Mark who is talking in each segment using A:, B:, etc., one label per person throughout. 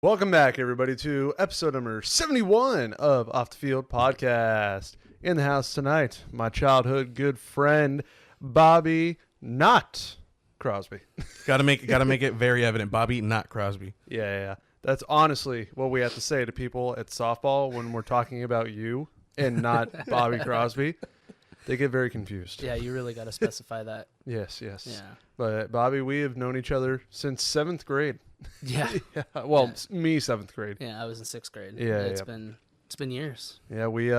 A: Welcome back, everybody, to episode number 71 of Off the Field Podcast. In the house tonight, my childhood good friend, Bobby, not Crosby.
B: Gotta make it very evident. Bobby, not Crosby.
A: Yeah. That's honestly what we have to say to people at softball when we're talking about you and not Bobby Crosby. They get very confused.
C: Yeah, you really got to specify that.
A: Yes.
C: Yeah.
A: But Bobby, we have known each other since 7th grade.
C: Yeah.
A: Well, me 7th grade.
C: Yeah, I was in 6th grade.
A: Yeah,
C: It's been years.
A: Yeah, we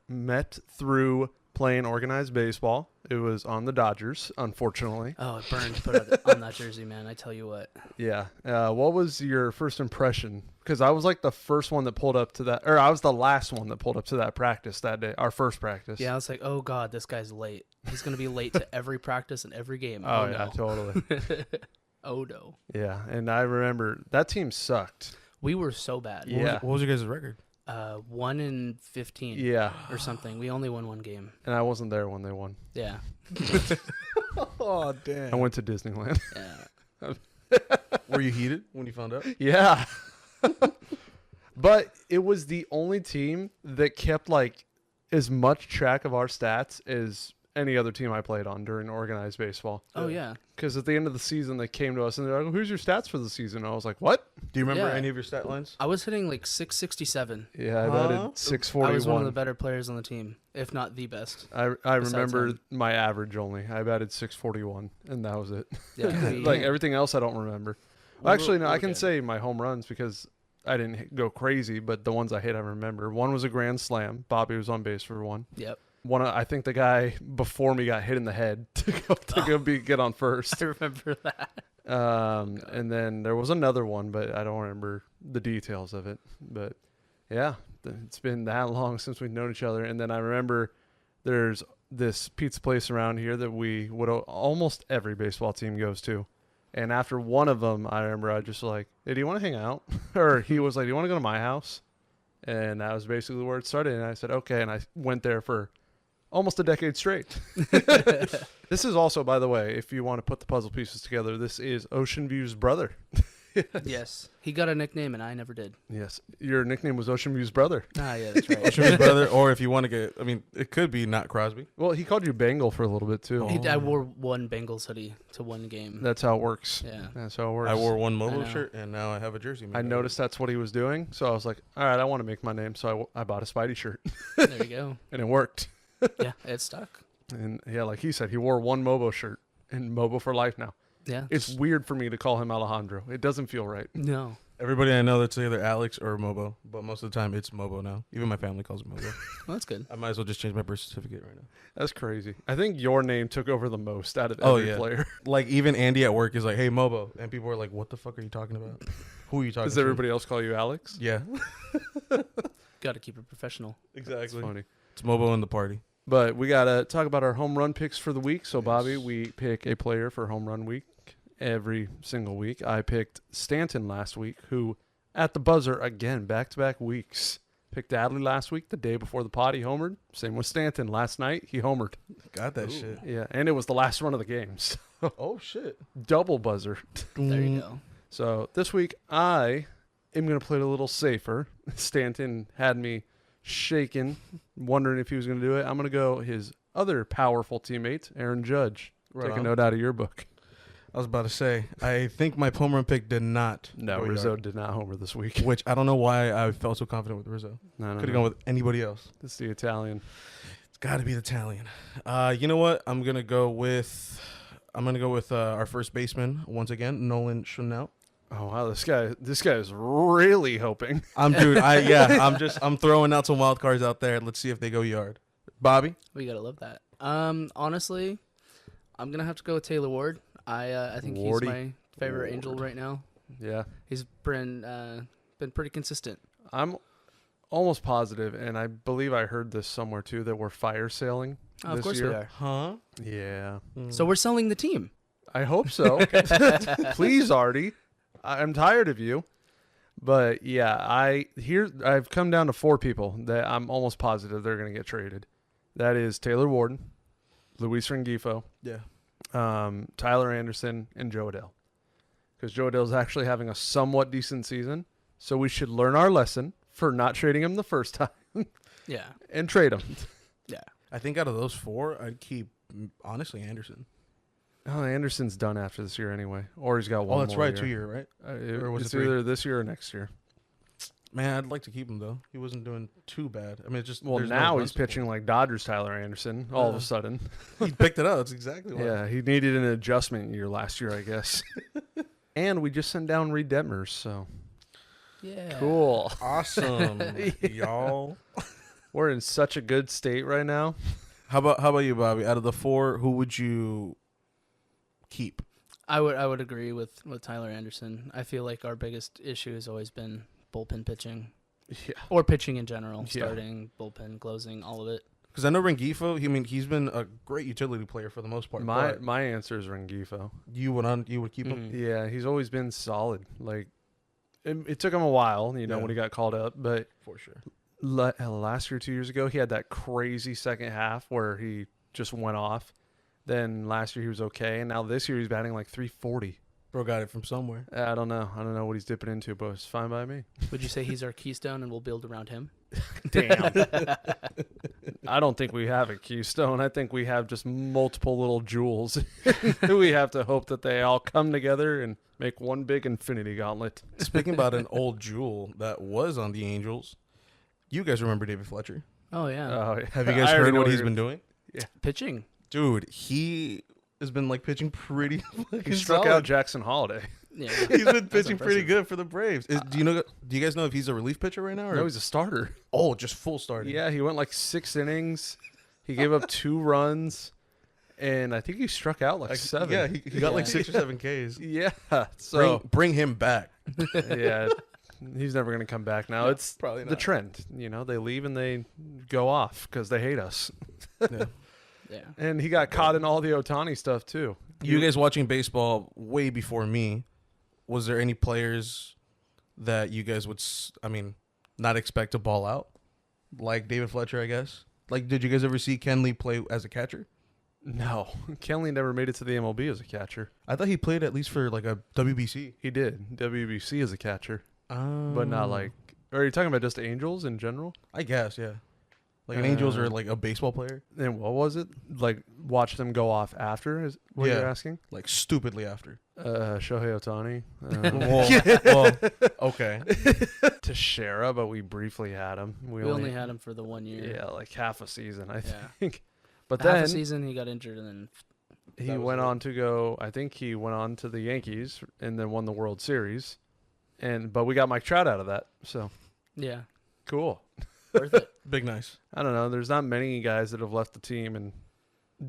A: met through playing organized baseball. It was on the Dodgers, unfortunately.
C: Oh, it burned to put on that jersey, man. I tell you what.
A: Yeah. What was your first impression? Because I was like the first one that pulled up to that, or I was the last one that pulled up to that practice that day, our first practice.
C: Yeah, I was like, oh God, this guy's late. He's gonna be late to every practice and every game.
A: Oh,
C: no.
A: yeah, totally.
C: Oh no.
A: Yeah, and I remember that team sucked.
C: We were so bad.
A: Yeah.
B: What was your guys' record?
C: 1-15.
A: Yeah.
C: Or something. We only won one game.
A: And I wasn't there when they won.
C: Yeah.
B: Oh, damn.
A: I went to Disneyland.
C: Yeah.
B: Were you heated when you found out?
A: Yeah. But it was the only team that kept like as much track of our stats as any other team I played on during organized baseball.
C: Oh yeah.
A: Because at the end of the season, they came to us and they're like, "Who's your stats for the season?" And I was like, "What?"
B: Do you remember
C: Yeah.
B: any of your stat lines?
C: I was hitting like 667.
A: Yeah, I
B: Huh?
A: batted 641.
C: I was one of the better players on the team, if not the best.
A: I
C: besides
A: remember
C: him.
A: my average only. I batted 641, and that was it.
C: Yeah.
A: Like everything else, I don't remember. Well, actually, no,
C: we
A: I
C: were
A: can
C: good.
A: say my home runs because I didn't go crazy, but the ones I hit, I remember. One was a grand slam. Bobby was on base for one.
C: Yep.
A: I think the guy before me got hit in the head to get on first.
C: I remember that.
A: And then there was another one, but I don't remember the details of it. But yeah, it's been that long since we've known each other. And then I remember there's this pizza place around here that almost every baseball team goes to. And after one of them, I remember I just like, "Hey, do you want to hang out?" Or he was like, "Do you want to go to my house?" And that was basically where it started. And I said, "Okay." And I went there for almost a decade straight. This is also, by the way, if you want to put the puzzle pieces together, this is Ocean View's brother.
C: Yes. He got a nickname and I never did.
A: Yes. Your nickname was Ocean View's brother.
C: Ah, yeah, that's right.
B: Ocean's brother, or if you want to get, I mean, it could be not Crosby.
A: Well, he called you Bengal for a little bit, too.
C: I wore one Bengals hoodie to one game.
A: That's how it works.
C: Yeah.
A: That's how it works.
B: I wore one
C: I
B: Mobo
C: know.
B: shirt, and now I have a jersey.
A: I noticed that's what he was doing, so I was like, all right, I want to make my name. So I bought a Spidey shirt,
C: There you go.
A: and it worked.
C: Yeah, it stuck.
A: And yeah, like he said, he wore one Mobo shirt, and Mobo for life now.
C: Yeah.
A: It's weird for me to call him Alejandro. It doesn't feel right.
C: No.
B: Everybody I know that's either Alex or Mobo, but most of the time it's Mobo now. Even my family calls it Mobo.
C: Well, that's good.
B: I might as well just change my birth certificate right now.
A: That's crazy. I think your name took over the most out of
B: Oh,
A: every
B: yeah.
A: player.
B: Like, even Andy at work is like, "Hey, Mobo." And people are like, "What the fuck are you talking about? Who are you talking
A: Does
B: to?"
A: everybody else call you Alex?
B: Yeah.
C: Got to keep it professional.
A: That's
B: Exactly.
A: funny.
B: It's Mobo in the party.
A: But we got to talk about our home run picks for the week. So,
B: Yes.
A: Bobby, we pick a player for home run week every single week. I picked Stanton last week, who at the buzzer, again, back-to-back weeks. Picked Adley last week, the day before the pot, he homered. Same with Stanton. Last night, he homered.
B: Got that shit.
A: Yeah, and it was the last run of the games.
B: Oh, shit.
A: Double buzzer.
C: There you go.
A: So this week, I am going to play it a little safer. Stanton had me shaking, wondering if he was going to do it. I'm going to go his other powerful teammate, Aaron Judge.
B: Right
A: Take a
B: on.
A: note out of your book.
B: I was about to say, I think my home run pick did not.
A: No,
B: go
A: Rizzo
B: yard,
A: did not homer this week.
B: which I don't know why I felt so confident with Rizzo.
A: No,
B: Could have gone with anybody else.
A: It's the Italian.
B: It's got to be the Italian. You know what? I'm gonna go with our first baseman once again, Nolan Chanel.
A: Oh wow, this guy is really hoping.
B: I'm throwing out some wild cards out there. Let's see if they go yard. Bobby.
C: We got to love that. Honestly, I'm going to have to go with Taylor Ward. I think
A: Wardy.
C: he's my favorite Angel right now.
A: Yeah,
C: He's been pretty consistent.
A: I'm almost positive, and I believe I heard this somewhere too, that we're fire sailing
C: Oh,
A: this
C: of course
A: year.
C: we are.
B: Huh?
A: Yeah,
C: So we're selling the team.
A: I hope so. Please, Artie. I'm tired of you. But yeah, I've come down to 4 people that I'm almost positive they're going to get traded. That is Taylor Ward, Luis Rengifo,
B: Yeah.
A: Tyler Anderson, and Joe Adell. Because Joe Adell is actually having a somewhat decent season, So we should learn our lesson for not trading him the first time
C: Yeah.
A: and trade him.
C: Yeah.
B: I think out of those 4, I'd keep honestly Anderson.
A: Oh, Anderson's done after this year anyway, or he's got one.
B: Oh, that's
A: more
B: right,
A: year.
B: 2 year, right? Or was
A: It's
B: it 3?
A: either this year or next year.
B: Man, I'd like to keep him though. He wasn't doing too bad. I mean, it's just
A: Well,
B: there's no
A: now
B: run
A: he's
B: support.
A: pitching like Dodgers Tyler Anderson all of
B: Yeah.
A: a sudden.
B: He picked it up. That's exactly why.
A: Yeah, he needed an adjustment year last year, I guess. And we just sent down Reed Detmers, so
C: Yeah.
A: cool.
B: Awesome, y'all.
A: We're in such a good state right now.
B: How about you, Bobby? Out of the 4, who would you keep?
C: I would agree with Tyler Anderson. I feel like our biggest issue has always been bullpen pitching.
A: Yeah.
C: Or pitching in general.
A: Yeah.
C: Starting, bullpen, closing, all of it.
B: Because I know Rengifo. He's been a great utility player for the most part. but
A: My answer is Rengifo.
B: you would keep him.
A: Yeah, he's always been solid. Like it took him a while,
B: Yeah.
A: when he got called up, but
B: For sure.
A: last year, 2 years ago, he had that crazy second half where he just went off. Then last year he was okay, and now this year he's batting like 340.
B: Bro got it from somewhere.
A: I don't know what he's dipping into, but it's fine by me.
C: Would you say he's our keystone and we'll build around him?
A: Damn. I don't think we have a keystone. I think we have just multiple little jewels. We have to hope that they all come together and make one big infinity gauntlet.
B: Speaking about an old jewel that was on the Angels, you guys remember David Fletcher?
C: Oh, yeah.
B: Have you
A: I
B: guys
A: already
B: heard
A: know
B: what
A: what
B: he's
A: you're-
B: been doing?
C: Pitching.
B: Dude, he has been like pitching pretty fucking
A: He struck
B: solid.
A: out Jackson Holiday.
C: Yeah.
B: He's been
C: That's
B: pitching pretty
C: impressive.
B: good for the Braves. Do you guys know if he's a relief pitcher right now? Or?
A: No, he's a starter.
B: Oh, just full starting.
A: Yeah, he went like 6 innings. He gave up 2 runs, and I think he struck out like 7.
B: Yeah, he got like
C: Yeah.
B: 6 or 7 Ks.
A: Yeah. So
B: Bring him back.
A: yeah, he's never gonna come back now. It's
B: Probably
A: the
B: not.
A: trend. They leave and they go off because they hate us.
B: Yeah.
C: Yeah.
A: And he got caught in all the Otani stuff too.
B: You guys watching baseball way before me, was there any players that you guys would, not expect to ball out? Like David Fletcher, I guess? Like, did you guys ever see Kenley play as a catcher?
A: No, Kenley never made it to the MLB as a catcher.
B: I thought he played at least for like a WBC.
A: He did WBC as a catcher, but
B: Oh.
A: not like. Are you talking about just Angels in general?
B: I guess, yeah. Like an Angels or like a baseball player?
A: And what was it? Like watch them go off after? Is what
B: Yeah.
A: you're asking?
B: Like stupidly after.
A: Shohei Otani.
B: Well, okay.
A: Teixeira, but we briefly had him.
C: We only had him for the 1 year.
A: Yeah, like half a season, I
C: Yeah.
A: think. But
C: Half a
A: then
C: season, he got injured, and then
A: he
B: That was
A: went
B: it.
A: on to go. I think he went on to the Yankees and then won the World Series. But we got Mike Trout out of that, so
C: yeah,
A: cool.
C: worth it.
B: Big nice.
A: I don't know. There's not many guys that have left the team and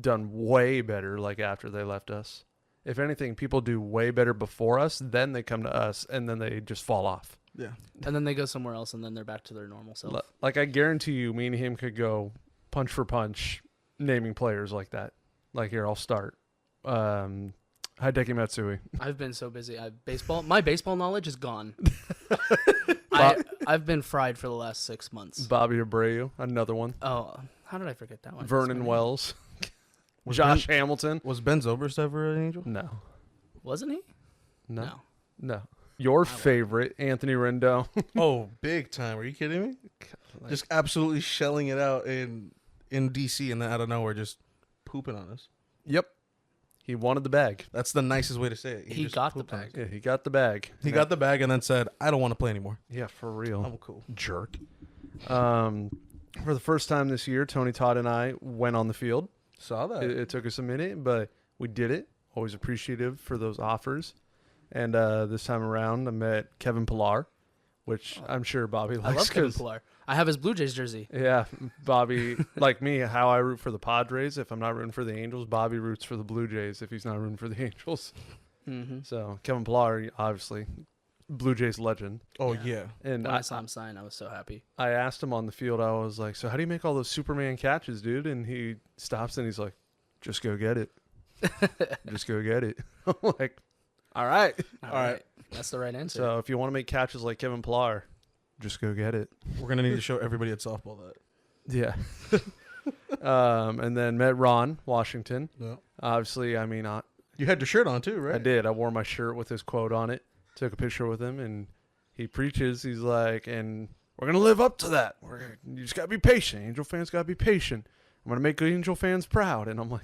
A: done way better like after they left us. If anything, people do way better before us, then they come to us, and then they just fall off.
B: Yeah.
C: And then they go somewhere else, and then they're back to their normal self.
A: Like I guarantee you, me and him could go punch for punch, naming players like that. Like here, I'll start. Hideki Matsui.
C: I've been so busy. My baseball knowledge is gone. I've been fried for the last 6 months.
A: Bobby Abreu, another one.
C: Oh, how did I forget that one?
A: Vernon
C: That's my
A: Wells.
B: Was
A: Josh Hamilton.
B: Was Ben Zobrist ever an Angel?
A: No.
C: name. Wasn't he?
A: No. No. Your favorite, Anthony Rendon.
B: Oh, big time. Are you kidding me?
A: Like,
B: Just absolutely shelling it out in DC and then out of nowhere just pooping on us.
A: yep. He wanted the bag.
B: That's the nicest way to say it.
C: He
B: just
C: got the
B: pooped on
C: bag.
B: us.
A: Yeah, he got the bag.
B: He got the bag and then said, I don't want to play anymore.
A: Yeah, for real.
B: I'm cool.
A: Jerk. For the first time this year, Tony Todd and I went on the field.
B: Saw that.
A: It took us a minute, but we did it. Always appreciative for those offers. And this time around, I met Kevin Pillar, which I'm sure Bobby likes.
C: I love Kevin
A: 'cause-
C: Pillar. I have his Blue Jays jersey.
A: Yeah, Bobby, like me, how I root for the Padres. If I'm not rooting for the Angels, Bobby roots for the Blue Jays if he's not rooting for the Angels.
C: Mm-hmm.
A: So Kevin Pillar, obviously, Blue Jays legend.
B: Oh,
C: Yeah.
B: yeah.
A: And
C: When I saw him sign, I was so happy.
A: I asked him on the field, I was like, so how do you make all those Superman catches, dude? And he stops and he's like, just go get it. Just go get it. I'm like, all right.
C: All
B: right.
C: right. That's the right answer.
A: So if you want to make catches like Kevin Pillar, just go get it.
B: We're going to need to show everybody at softball that.
A: Yeah. And then met Ron Washington.
B: No.
A: Obviously, I mean,
B: You had your shirt on too, right?
A: I did. I wore my shirt with his quote on it. Took a picture with him, and he preaches. He's like, and we're gonna live up to that. You just gotta be patient. Angel fans gotta be patient. I'm gonna make Angel fans proud. And I'm like,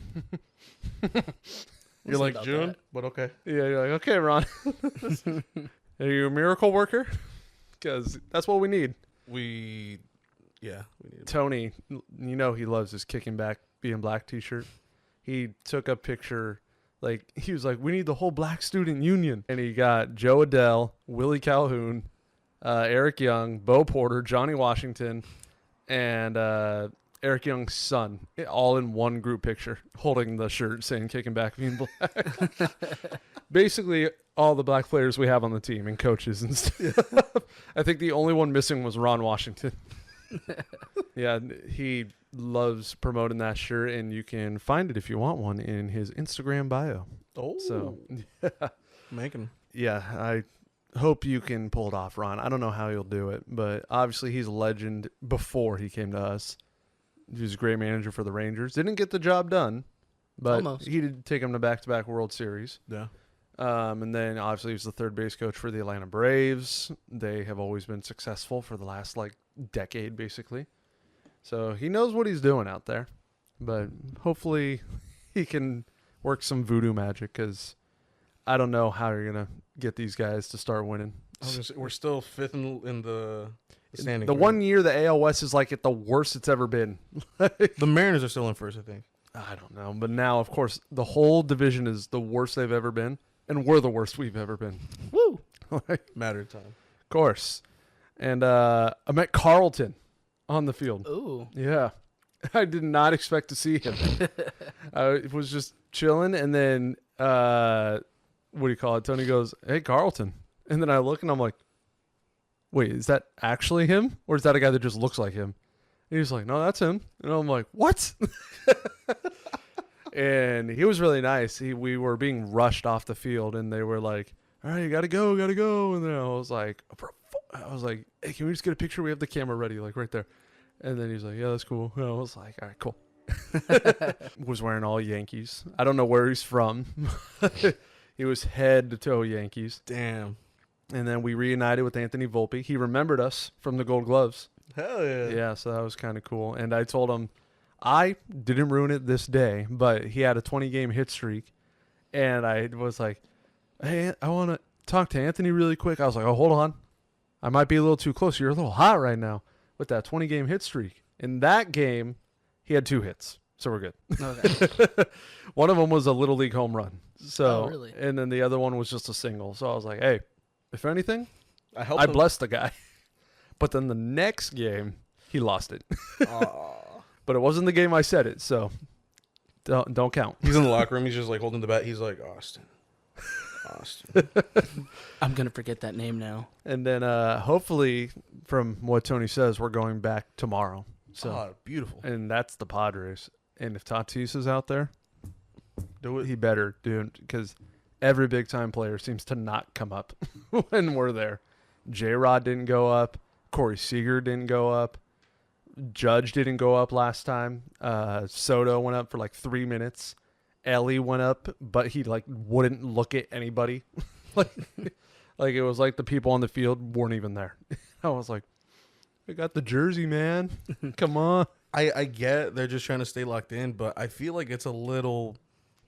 B: You're
C: see
B: like
C: about
B: June,
C: that.
B: but okay.
A: yeah, you're like, okay, Ron. Are you a miracle worker? Because that's what we need.
B: We need
A: Tony, he loves his kicking back, being black t-shirt. He took a picture, like, he was like, we need the whole black student union. And he got Joe Adele, Willie Calhoun, Eric Young, Bo Porter, Johnny Washington, and Eric Young's son, all in one group picture, holding the shirt saying kicking back, being black. Basically, all the black players we have on the team and coaches and stuff. I think the only one missing was Ron Washington. Yeah, he loves promoting that shirt, and you can find it if you want one in his Instagram bio.
B: Oh,
A: So,
B: making.
A: yeah, I hope you can pull it off, Ron. I don't know how you'll do it, but obviously he's a legend before he came to us. He was a great manager for the Rangers. Didn't get the job done, but
C: Almost.
A: he did take him to back-to-back World Series.
B: Yeah.
A: And then obviously he was the third base coach for the Atlanta Braves. They have always been successful for the last decade, basically. So he knows what he's doing out there. But hopefully he can work some voodoo magic, because I don't know how you're going to get these guys to start winning.
B: We're still fifth in the standings.
A: The
B: right?
A: 1 year the AL West is at the worst it's ever been.
B: The Mariners are still in first, I think.
A: I don't know. But now, of course, the whole division is the worst they've ever been. And we're the worst we've ever been.
C: Woo!
B: Matter of time.
A: Of course. And I met Carlton on the field.
C: Ooh.
A: Yeah. I did not expect to see him. I was just chilling, and then, what do you call it? Tony goes, hey, Carlton. And then I look, and I'm like, wait, is that actually him? Or is that a guy that just looks like him? And he's like, no, that's him. And I'm like, what? And he was really nice. We were being rushed off the field, and they were like, all right, you gotta go. And then I was like, hey, can we just get a picture? We have the camera ready, right there. And then he's like, yeah, that's cool. And I was like, all right, cool. Was wearing all Yankees. I don't know where he's from. He was head to toe Yankees.
B: Damn.
A: And then we reunited with Anthony Volpe. He remembered us from the Gold Gloves.
B: Hell yeah.
A: Yeah, so that was kind of cool. And I told him, I didn't ruin it this day, but he had a 20-game hit streak. And I was like, hey, I want to talk to Anthony really quick. I was like, oh, hold on. I might be a little too close. You're a little hot right now with that 20-game hit streak. In that game, he had 2 hits. So we're good.
C: Okay.
A: One of them was a Little League home run. So,
C: Oh, really?
A: And then the other one was just a single. So I was like, hey, if anything,
B: I helped
A: I
B: him.
A: blessed the guy. But then the next game, he lost it. But it wasn't the game I said it, so don't count.
B: He's in the locker room. He's just holding the bat. He's like, Austin.
C: I'm gonna forget that name now.
A: And then hopefully, from what Tony says, we're going back tomorrow. So,
B: Oh, beautiful.
A: and that's the Padres. And if Tatis is out there, do it. He better, dude, because every big time player seems to not come up when we're there. J-Rod didn't go up. Corey Seager didn't go up. Judge didn't go up last time. Soto went up for 3 minutes. Ellie went up, but he wouldn't look at anybody. It was like the people on the field weren't even there. I was like, I got the jersey, man. Come on.
B: I get they're just trying to stay locked in, but I feel like it's a little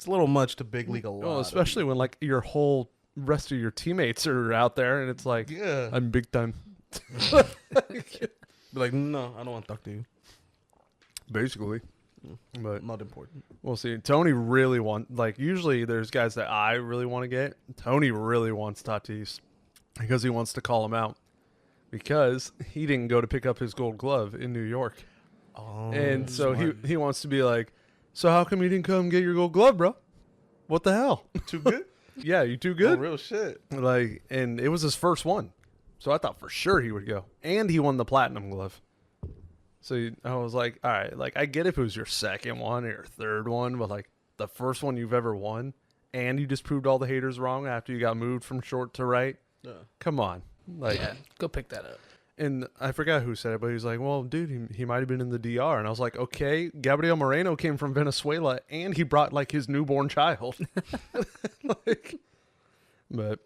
B: much to big league a lot.
A: Well, especially when your whole rest of your teammates are out there, and it's like,
B: Yeah.
A: I'm big time.
B: Be like, no, I don't want to talk to you.
A: Basically. But
B: Not important.
A: we'll see. Tony really usually there's guys that I really want to get. Tony really wants Tatis because he wants to call him out because he didn't go to pick up his Gold Glove in New York.
B: Oh,
A: And so
B: smart.
A: he wants to be like, so how come you didn't come get your Gold Glove, bro? What the hell?
B: Too good?
A: Yeah, you too
B: Oh,
A: good?
B: real shit.
A: And it was his first one. So I thought for sure he would go. And he won the Platinum Glove. So I was like, all right, I get if it was your second one or your third one, but the first one you've ever won, and you just proved all the haters wrong after you got moved from short to right.
B: Yeah.
A: Come on.
C: Yeah, go pick that up.
A: And I forgot who said it, but he's like, well, dude, he might have been in the DR. And I was like, okay, Gabriel Moreno came from Venezuela, and he brought his newborn child. But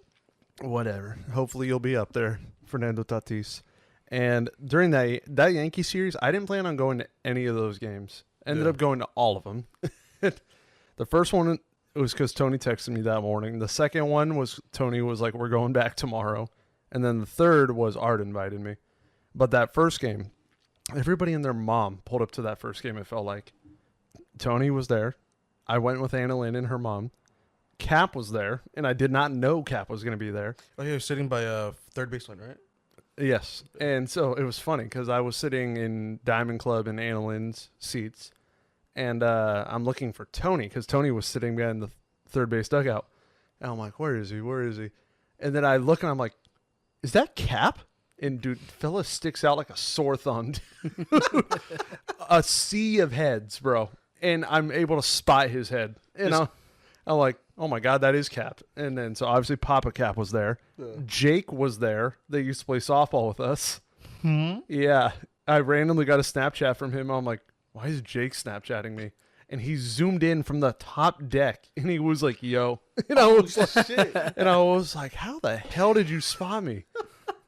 A: whatever. Hopefully you'll be up there Fernando Tatis. And during that Yankee series, I didn't plan on going to any of those games. Ended up going to all of them. The first one was because Tony texted me that morning. The second one was Tony was like, we're going back tomorrow. And then the third was Art invited me. But that first game, everybody and their mom pulled up to that first game, it felt like. Tony was there. I went with Anna Lynn and her mom. Cap was there, and I did not know Cap was going to be there.
B: Oh, he was sitting by a third baseline, right?
A: Yes. And so it was funny because I was sitting in Diamond Club in Anna Lynn's seats, and I'm looking for Tony because Tony was sitting behind the third base dugout. And I'm like, where is he? Where is he? And then I look, and I'm like, is that Cap? And, dude, fella sticks out like a sore thumb. A sea of heads, bro. And I'm able to spot his head. And I'm like, oh, my God, that is Cap. And then, so obviously Papa Cap was there.
B: Yeah.
A: Jake was there. They used to play softball with us.
B: Hmm?
A: Yeah. I randomly got a Snapchat from him. I'm like, why is Jake Snapchatting me? And he zoomed in from the top deck. And he was like, yo. And I was like,
B: Shit.
A: and I was like, how the hell did you spot me?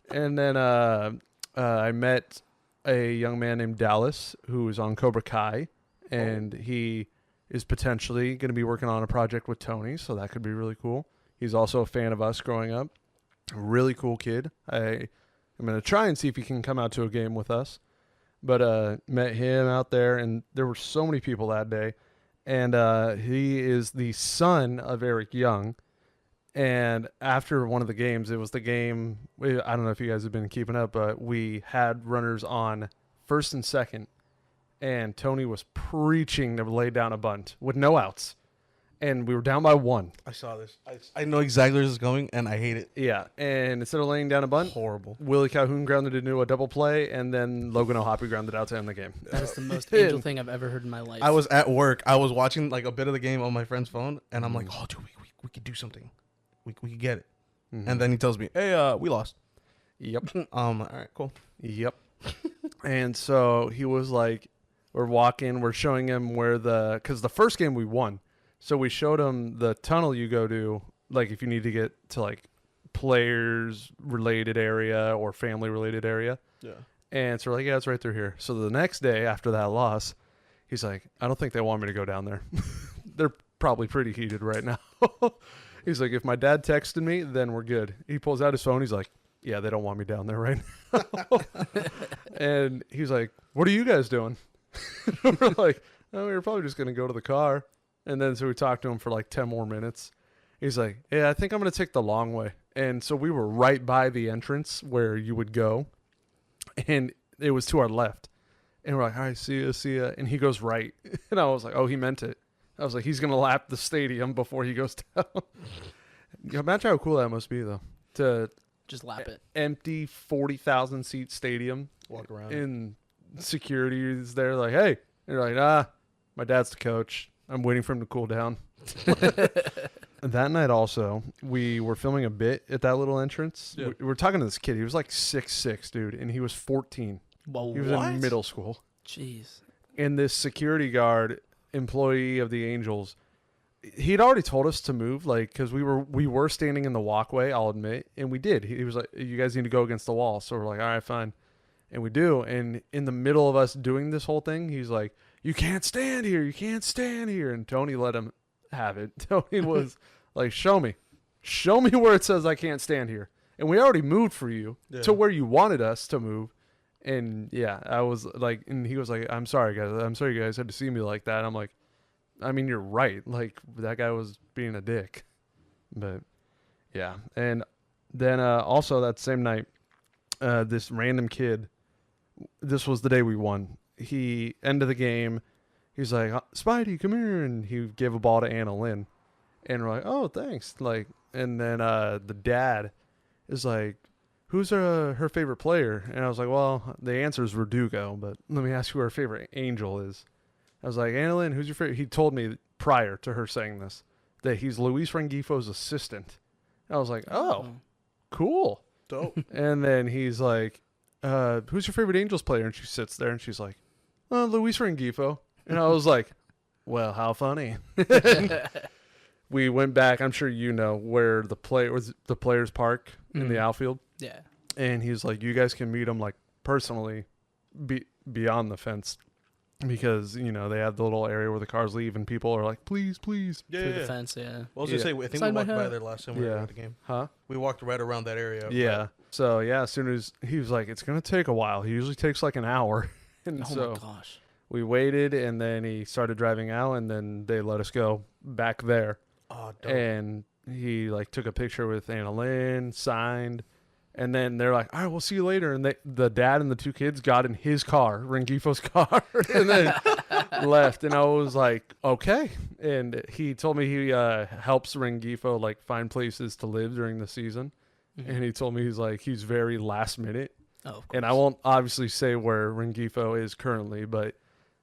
A: And then I met a young man named Dallas who is on Cobra Kai, and he is potentially going to be working on a project with Tony, so that could be really cool. He's also a fan of us growing up. A really cool kid. I'm going to try and see if he can come out to a game with us. But met him out there, and there were so many people that day. And he is the son of Eric Young. And after one of the games, it was the game, I don't know if you guys have been keeping up, but we had runners on first and second, and Tony was preaching to lay down a bunt with no outs. And we were down by one.
B: I saw this. I know exactly where this is going, and I hate it.
A: Yeah, and instead of laying down a bunt,
B: Horrible.
A: Willie Calhoun grounded into a double play, and then Logan O'Hoppe grounded out to end the game.
C: That is the most angel thing I've ever heard in my life.
B: I was at work. I was watching like a bit of the game on my friend's phone, and I'm like, oh, dude, we could do something. We could get it.
A: Mhm.
B: And then he tells me, hey, we lost.
A: Yep.
B: All right, cool.
A: Yep. And so he was like, we're walking, we're showing him where because the first game we won. So we showed him the tunnel you go to, like if you need to get to like players related area or family related area.
B: Yeah.
A: And so we're like, yeah, it's right through here. So the next day after that loss, he's like, I don't think they want me to go down there. They're probably pretty heated right now. He's like, if my dad texted me, then we're good. He pulls out his phone. He's like, yeah, they don't want me down there right now. And he's like, what are you guys doing? We're like, oh, we were probably just going to go to the car. And then so we talked to him for like 10 more minutes. He's like, yeah, I think I'm going to take the long way. And so we were right by the entrance where you would go. And it was to our left. And we're like, all right, see ya. And he goes right. And I was like, oh, he meant it. I was like, he's going to lap the stadium before he goes down. Imagine how cool that must be, though. To
C: just lap it.
A: empty 40,000 seat stadium.
B: Walk around.
A: And security is there like, hey. And you're like, my dad's the coach. I'm waiting for him to cool down. That night also, we were filming a bit at that little entrance.
B: Yeah.
A: We were talking to this kid. He was like 6'6", dude. And he was 14.
C: Whoa,
A: He was in middle school.
C: Jeez.
A: And this security guard, employee of the Angels, he'd already told us to move, like, because we were standing in the walkway, I'll admit, and we did. He was like, you guys need to go against the wall. So we're like, all right, fine. And we do. And in the middle of us doing this whole thing, he's like, you can't stand here. You can't stand here. And Tony let him have it. Tony was like, show me where it says I can't stand here. And we already moved for you to where you wanted us to move. And yeah, I was like, and he was like, I'm sorry, guys. I'm sorry you guys had to see me like that. I'm like, I mean, you're right. Like, that guy was being a dick. But yeah. And then also that same night, this random kid, this was the day we won. He ended the game. He's like, Spidey, come here. And he gave a ball to Anna Lynn. And we're like, oh, thanks. Like, and then the dad is like, who's her favorite player? And I was like, well, the answer is Verdugo, but let me ask you who her favorite Angel is. I was like, Anna Lynn, who's your favorite? He told me prior to her saying this that he's Luis Rengifo's assistant. And I was like, oh, cool.
B: Dope.
A: And then he's like, who's your favorite Angels player? And she sits there and she's like, Luis Rengifo. And I was like, well, how funny. We went back. I'm sure you know where the players park in the outfield.
C: Yeah.
A: and he's like, you guys can meet him like personally, beyond the fence, because they have the little area where the cars leave, and people are like, please, please.
C: Through the fence, yeah.
B: Well, I was gonna say, I think
C: Sign
B: we
C: my
B: walked by
C: hat.
B: there last time we were
A: Yeah.
B: at the game.
A: Huh?
B: We walked right around that area.
A: Yeah. So yeah, as soon as he was like, it's gonna take a while. He usually takes like an hour, and
C: Oh
A: so
C: my gosh.
A: we waited, and then he started driving out, and then they let us go back there.
B: Oh, dope.
A: And he like took a picture with Anna Lynn, signed, and then they're like, all right, we'll see you later. And the dad and the two kids got in his car, Rengifo's car, and then left. And I was like, okay. And he told me he helps Rengifo like find places to live during the season. And he told me he's very last minute.
C: Oh, of
A: And I
C: course.
A: won't obviously say where Rengifo is currently, but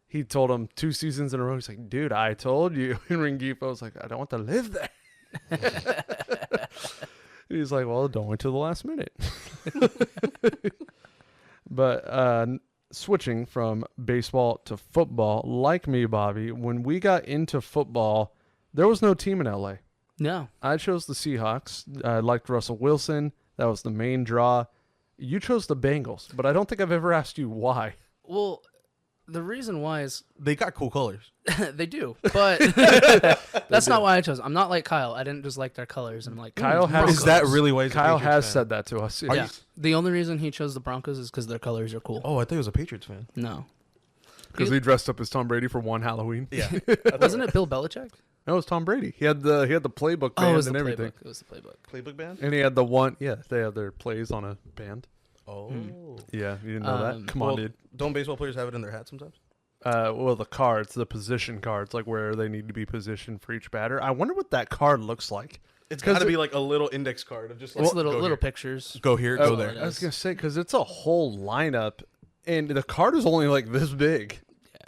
A: he told him 2 seasons in a row. He's like, dude, I told you. And Rengifo was like, I don't want to live there. He's like, well, don't wait till the last minute. But switching from baseball to football, like me, Bobby, when we got into football, there was no team in LA.
C: No.
A: I chose the Seahawks. I liked Russell Wilson. That was the main draw. You chose the Bengals, but I don't think I've ever asked you why.
C: Well, the reason why is
B: They got cool colors.
C: they do, but that's not why I chose. I'm not like Kyle. I didn't just like their colors, and I'm like,
A: Kyle has-
C: Broncos.
B: Is that really why he's a
A: Kyle
B: Patriots
A: has
B: fan?
A: said that to us.
B: Are
C: Yeah.
B: you-
C: The only reason he chose the Broncos is because their colors are cool.
B: Oh, I thought he was a Patriots fan.
C: No.
A: Because he dressed up as Tom Brady for one Halloween.
B: Yeah.
C: Wasn't it Bill Belichick?
A: No, it was Tom Brady. He had the playbook
C: Oh,
A: band
C: it was
A: and
C: the
A: everything.
C: playbook. It was the playbook.
B: Playbook band?
A: And he had the one. Yeah, they have their plays on a band.
B: Oh.
A: Yeah, you didn't know that? Come
B: Well,
A: on, dude.
B: Don't baseball players have it in their hat sometimes?
A: Well, the cards, the position cards, like where they need to be positioned for each batter. I wonder what that card looks like.
B: It's
A: 'Cause
B: got to
A: it-
B: be like a little index card of just like
C: It's little
B: go
C: little
B: here.
C: pictures.
B: Go here,
A: Oh,
B: go there.
C: it
A: I was
C: is.
A: gonna say because it's a whole lineup, and the card is only like this big,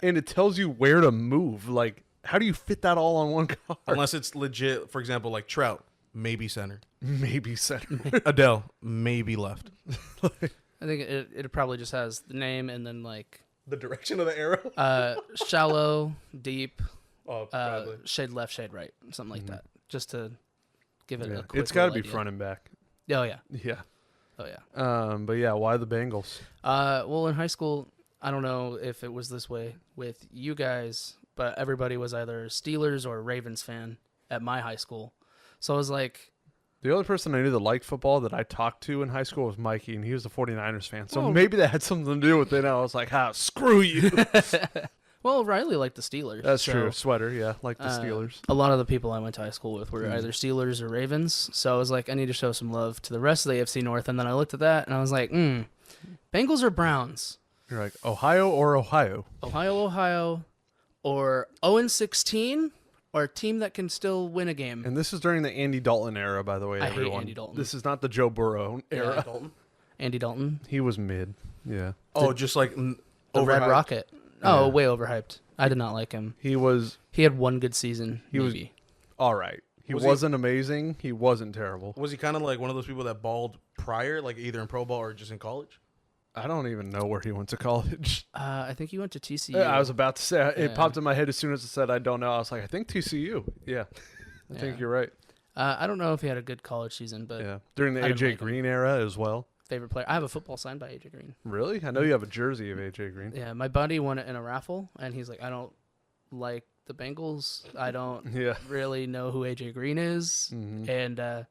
A: and it tells you where to move. Like, how do you fit that all on one card?
B: Unless it's legit, for example, like Trout, maybe center.
A: Maybe center.
B: Adele, maybe left.
C: I think it probably just has the name and then like
B: The direction of the arrow?
C: shallow, deep,
B: Oh, probably.
C: shade left, shade right, something like that, just to give it
A: Yeah.
C: a quick.
A: It's got to
C: little
A: be
C: idea.
A: front and back.
C: Oh yeah,
A: Yeah.
C: oh yeah.
A: But yeah, why the Bengals?
C: Well, in high school, I don't know if it was this way with you guys, but everybody was either Steelers or Ravens fan at my high school. So I was like,
A: The only person I knew that liked football that I talked to in high school was Mikey, and he was a 49ers fan. So
C: Oh.
A: maybe that had something to do with it. And I was like, screw you.
C: well, Riley liked the Steelers.
A: That's
C: so,
A: true. Sweater, yeah, like the Steelers.
C: A lot of the people I went to high school with were either Steelers or Ravens. So I was like, I need to show some love to the rest of the AFC North. And then I looked at that and I was like, Bengals or Browns?
A: You're like, Ohio or Ohio?
C: Ohio, or 0-16, or a team that can still win a game.
A: And this is during the Andy Dalton era, by the way,
C: I hate
A: everyone.
C: Andy Dalton.
A: This is not the Joe Burrow era.
C: Yeah, Andy Dalton,
A: He was mid. Yeah.
B: Oh, just like
C: the Red Rocket. Oh, way overhyped. I did not like him.
A: He was
C: He had one good season.
A: He was-
C: maybe.
A: all right. He
B: Was he-
A: wasn't amazing. He wasn't terrible.
B: Was he kind of like one of those people that balled prior, like either in pro ball or just in college?
A: I don't even know where he went to college.
C: I think he went to TCU.
A: I was about to say, it
C: Yeah.
A: popped in my head as soon as it said I don't know. I was like, I think TCU. Yeah. I think
C: Yeah.
A: you're right.
C: I don't know if he had a good college season, but
A: Yeah. During the
C: I didn't
A: AJ
C: like him.
A: Green era as well.
C: favorite player. I have a football signed by AJ Green.
A: Really? I know you have a jersey of AJ Green.
C: Yeah, my buddy won it in a raffle, and he's like, I don't like the Bengals. I don't
A: Yeah.
C: really know who AJ Green is.
A: Mhm.
C: And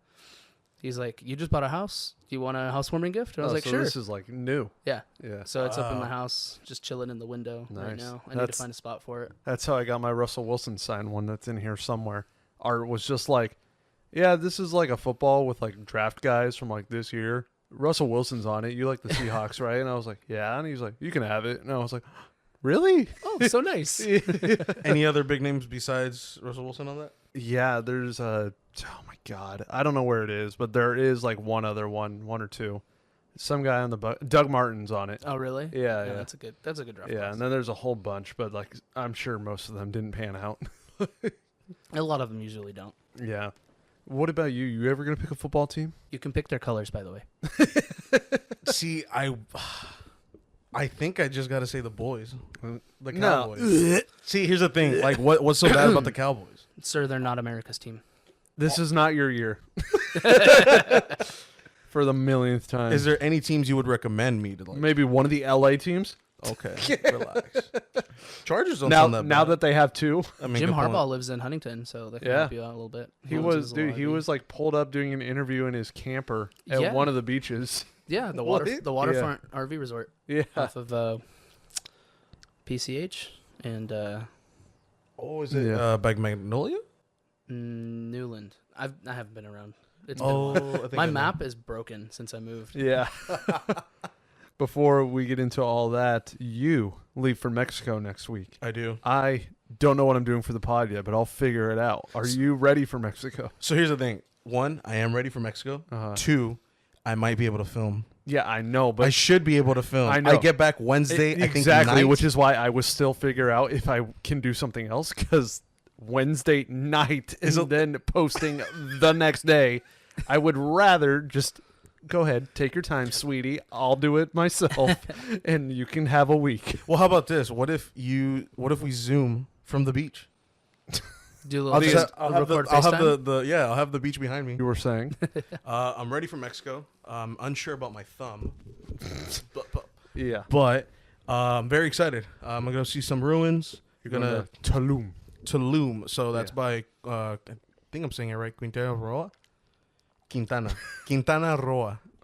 C: he's like, you just bought a house? Do you want a housewarming gift? And I was
A: Oh,
C: like,
A: so
C: sure.
A: This is like new.
C: Yeah.
A: Yeah.
C: So it's up in my
B: Wow.
C: house, just chilling in the window right
A: Nice.
C: now. I need to
A: That's-
C: find a spot for it.
A: That's how I got my Russell Wilson signed one that's in here somewhere. Art was just like, yeah, this is like a football with like draft guys from like this year. Russell Wilson's on it. You like the Seahawks, right? And I was like, yeah. And he's like, you can have it. And I was like, really?
C: Oh, so nice.
B: Any other big names besides Russell Wilson on that?
A: Yeah, there's oh my God. I don't know where it is, but there is like one or two. Some guy on the Doug Martin's on it.
C: Oh, really?
A: Yeah, yeah.
C: That's a good draft.
A: Yeah,
C: class.
A: and then there's a whole bunch, but like I'm sure most of them didn't pan out.
C: A lot of them usually don't.
A: Yeah. What about you? You ever gonna pick a football team?
C: You can pick their colors, by the way.
B: See, I think I just got to say the boys. The
A: No.
B: Cowboys. See, here's the thing. Like, what's so bad about the Cowboys?
C: Sir, they're not America's team.
A: This is not your year. for the millionth time.
B: Is there any teams you would recommend me to like?
A: Maybe one of the LA teams?
B: Okay, relax. Chargers don't
A: Now,
B: sound that
A: now
B: bad.
A: that they have two.
B: I mean,
C: Jim
B: good point.
C: Harbaugh lives in Huntington, so that can
A: Yeah.
C: help you out a little bit.
A: He
C: As long as
A: was,
C: it's a
A: dude.
C: lot
A: He
C: of
A: was like pulled up doing an interview in his camper at
C: Yeah.
A: one of the beaches.
C: Yeah, the
B: What?
C: waterfront RV resort
A: Yeah.
C: off of PCH and
B: Oh, is it
A: Yeah.
B: by Magnolia?
C: Newland. I haven't been around. It's
B: Oh,
C: been a
B: I
C: while.
B: think
C: My
B: I know.
C: map is broken since I moved.
A: Yeah. Before we get into all that, you leave for Mexico next week.
B: I do.
A: I don't know what I'm doing for the pod yet, but I'll figure it out. Are you ready for Mexico?
B: So here's the thing. One, I am ready for Mexico.
A: Uh-huh.
B: Two, I might be able to film.
A: Yeah, I know, but
B: I should be able to film.
A: I know.
B: I get back Wednesday. I think
A: exactly,
B: night.
A: which is why I was still figure out if I can do something else because Wednesday night and then posting the next day. I would rather just go ahead, take your time, sweetie. I'll do it myself, and you can have a week.
B: Well, how about this? What if we Zoom from the beach?
C: Do a little
B: I'll
C: record
B: have
C: FaceTime?
B: I'll have the beach behind me.
A: You were saying,
B: I'm ready for Mexico. Unsure about my thumb,
A: yeah.
B: but I'm very excited. I'm gonna go see some ruins. You're gonna
A: Tulum.
B: Tulum. So that's
A: Yeah.
B: by I think I'm saying it right. Quintana Roo.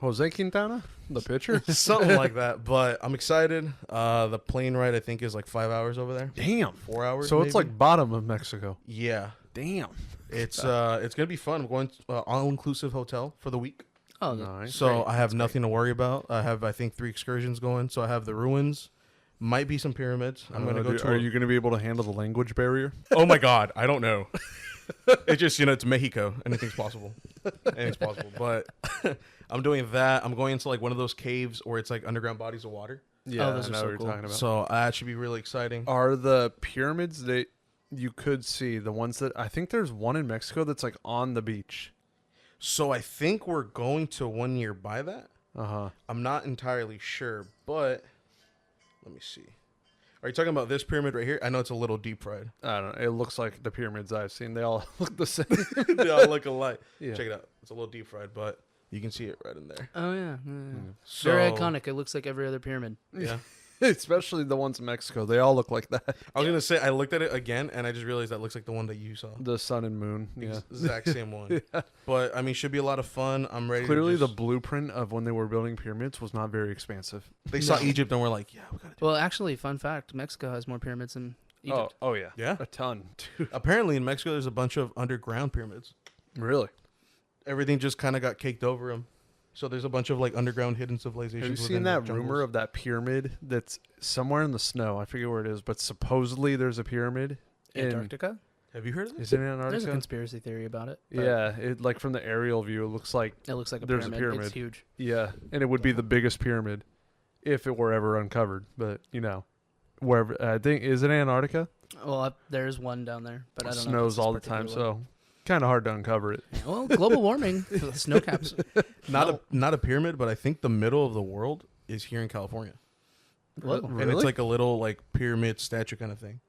A: Jose Quintana, the pitcher.
B: Something like that. But I'm excited. The plane ride I think is like 5 hours over there.
A: Damn.
B: 4 hours.
A: So it's
B: maybe?
A: like bottom of Mexico.
B: yeah.
A: Damn.
B: It's gonna be fun. I'm going to all inclusive hotel for the week.
C: Oh,
A: Nice.
B: So I have nothing to worry about. I have I think 3 excursions going. So I have the ruins, might be some pyramids. I'm gonna go to.
A: Are you going to be able to handle the language barrier?
B: Oh my God, I don't know. It's just it's Mexico. Anything's possible. Anything's possible. But I'm doing that. I'm going into like one of those caves where it's like underground bodies of water.
A: Yeah,
C: those
A: I
C: are
A: know
C: so
A: what you're
C: cool.
A: talking about.
B: So that should be really exciting.
A: Are the pyramids that you could see the ones that I think there's one in Mexico that's like on the beach?
B: So I think we're going to one nearby that.
A: Uh-huh.
B: I'm not entirely sure, but let me see. Are you talking about this pyramid right here? I know it's a little deep fried.
A: I don't know. It looks like the pyramids I've seen. They all look the same.
B: They all look alike.
A: Yeah.
B: Check it out. It's a little deep fried, but you can see it right in there.
C: Oh yeah.
B: So,
C: Very iconic. It looks like every other pyramid.
B: Yeah.
A: Especially the ones in Mexico. They all look like that.
B: I was gonna say I looked at it again and I just realized that looks like the one that you saw.
A: The sun and moon. Yeah.
B: Exact same one. But I mean, should be a lot of fun. I'm ready.
A: Clearly,
B: to
A: the
B: just,
A: blueprint of when they were building pyramids was not very expensive.
B: they saw
C: No.
B: Egypt and we're like, yeah, we gotta do.
C: Well, actually, fun fact: Mexico has more pyramids than Egypt.
A: Oh yeah.
B: Yeah.
A: A ton. Dude.
B: Apparently, in Mexico, there's a bunch of underground pyramids.
A: Really?
B: Everything just kind of got caked over them. So there's a bunch of like underground hidden civilizations.
A: Have you
B: within
A: seen
B: the
A: that
B: jungles.
A: rumor of that pyramid that's somewhere in the snow? I forget where it is, but supposedly there's a pyramid in.
C: Antarctica.
B: Have you heard of this?
A: Is it in
C: There's a
A: Antarctica?
C: conspiracy theory about it. but
A: Yeah, it like from the aerial view, it looks like
C: It looks like a
A: There's a
C: pyramid.
A: pyramid.
C: It's huge.
A: yeah, and it would be the biggest pyramid if it were ever uncovered. But wherever I think is it Antarctica?
C: Well, there's one down there, but I don't know. if
A: Snows
C: it's this
A: all the time,
C: particular one.
A: so kind of hard to uncover it.
C: Yeah, well, global warming, the snow caps.
B: Not a pyramid, but I think the middle of the world is here in California.
C: Whoa.
A: Really?
B: And it's like a little like pyramid statue kind of thing.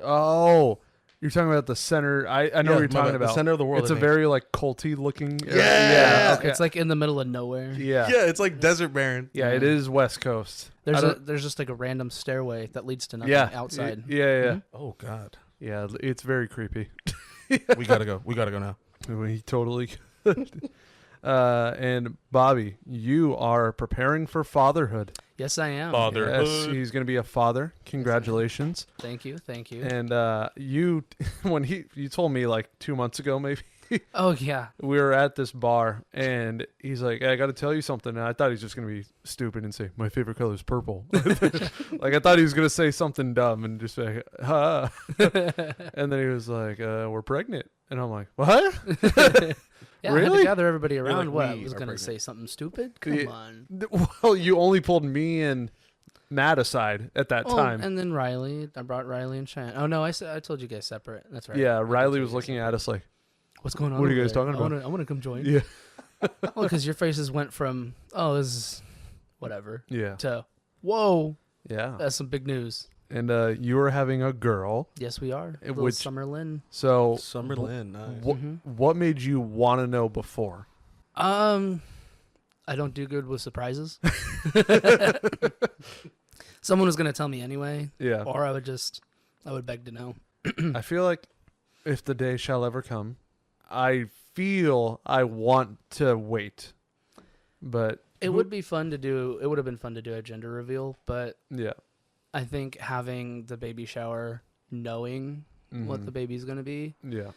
A: Oh, you're talking about the center. I know
B: Yeah,
A: what you're
B: my
A: talking
B: bad.
A: about.
B: The center of the world.
A: It's
B: I
A: a
B: think.
A: very like culty looking. area.
B: Yeah.
A: Okay.
C: It's like in the middle of nowhere.
A: yeah.
B: Yeah, it's like desert barren.
A: Yeah, it is West Coast.
C: There's just like a random stairway that leads to nothing outside.
A: Yeah.
C: Mhm.
B: Oh God.
A: Yeah, it's very creepy.
B: We gotta go. We gotta go now.
A: We totally could. And Bobby, you are preparing for fatherhood.
C: Yes, I am.
B: Father.
A: Yes, he's going to be a father. Congratulations.
C: Thank you.
A: And you, when you told me like 2 months ago, maybe
C: Oh yeah.
A: we were at this bar, and he's like, "Hey, I got to tell you something." And I thought he was just going to be stupid and say, "My favorite color is purple." Like I thought he was going to say something dumb and just say, "Huh." And then he was like, "We're pregnant," and I'm like, "What?"
C: Yeah, I had
A: Really?
C: to gather everybody around.
B: like,
C: What? I
B: we
C: was
B: are
C: gonna
B: pregnant.
C: say something stupid. Come
A: Yeah.
C: on.
A: Well, you only pulled me and Matt aside at that
C: Well,
A: time.
C: and then Riley. I brought Riley and Cheyenne. Oh no, I told you guys separate. That's right.
A: Yeah,
C: I
A: Riley
C: told
A: was
C: you guys
A: looking
C: separate.
A: at us like,
C: What's going on?
A: What are you
C: over
A: guys
C: there?
A: talking about?
C: I want to come join.
A: yeah,
C: Well, because your faces went from this is whatever
A: yeah,
C: to whoa,
A: yeah.
C: that's some big news.
A: And you were having a girl.
C: Yes, we are.
A: Which-
C: Little Summerlin.
A: So
B: Summerlin. Nice.
A: What made you want to know before?
C: I I don't do good with surprises. Someone was gonna tell me anyway,
A: Yeah.
C: or I would beg to know.
A: I feel like if the day shall ever come, I feel I want to wait. But
C: It would be fun to do. It would have been fun to do a gender reveal, but
A: yeah.
C: I think having the baby shower, knowing what the baby's gonna be,
A: Yeah.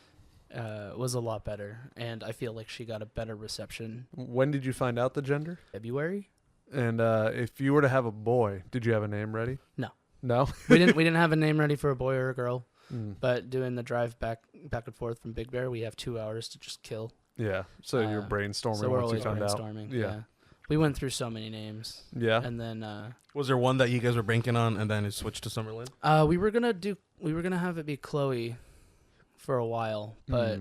C: was a lot better, and I feel like she got a better reception.
A: When did you find out the gender?
C: February?
A: And if you were to have a boy, did you have a name ready?
C: No.
A: No?
C: We didn't have a name ready for a boy or a girl,
A: Mm.
C: but doing the drive back and forth from Big Bear, we have 2 hours to just kill.
A: Yeah. So you're
C: Uh,
A: brainstorming
C: So we're
A: once you
C: always
A: found out.
C: brainstorming.
A: Yeah.
C: We went through so many names,
A: Yeah.
C: and then
B: Was there one that you guys were banking on, and then it switched to Summerlin?
C: we were gonna have it be Chloe for a while, but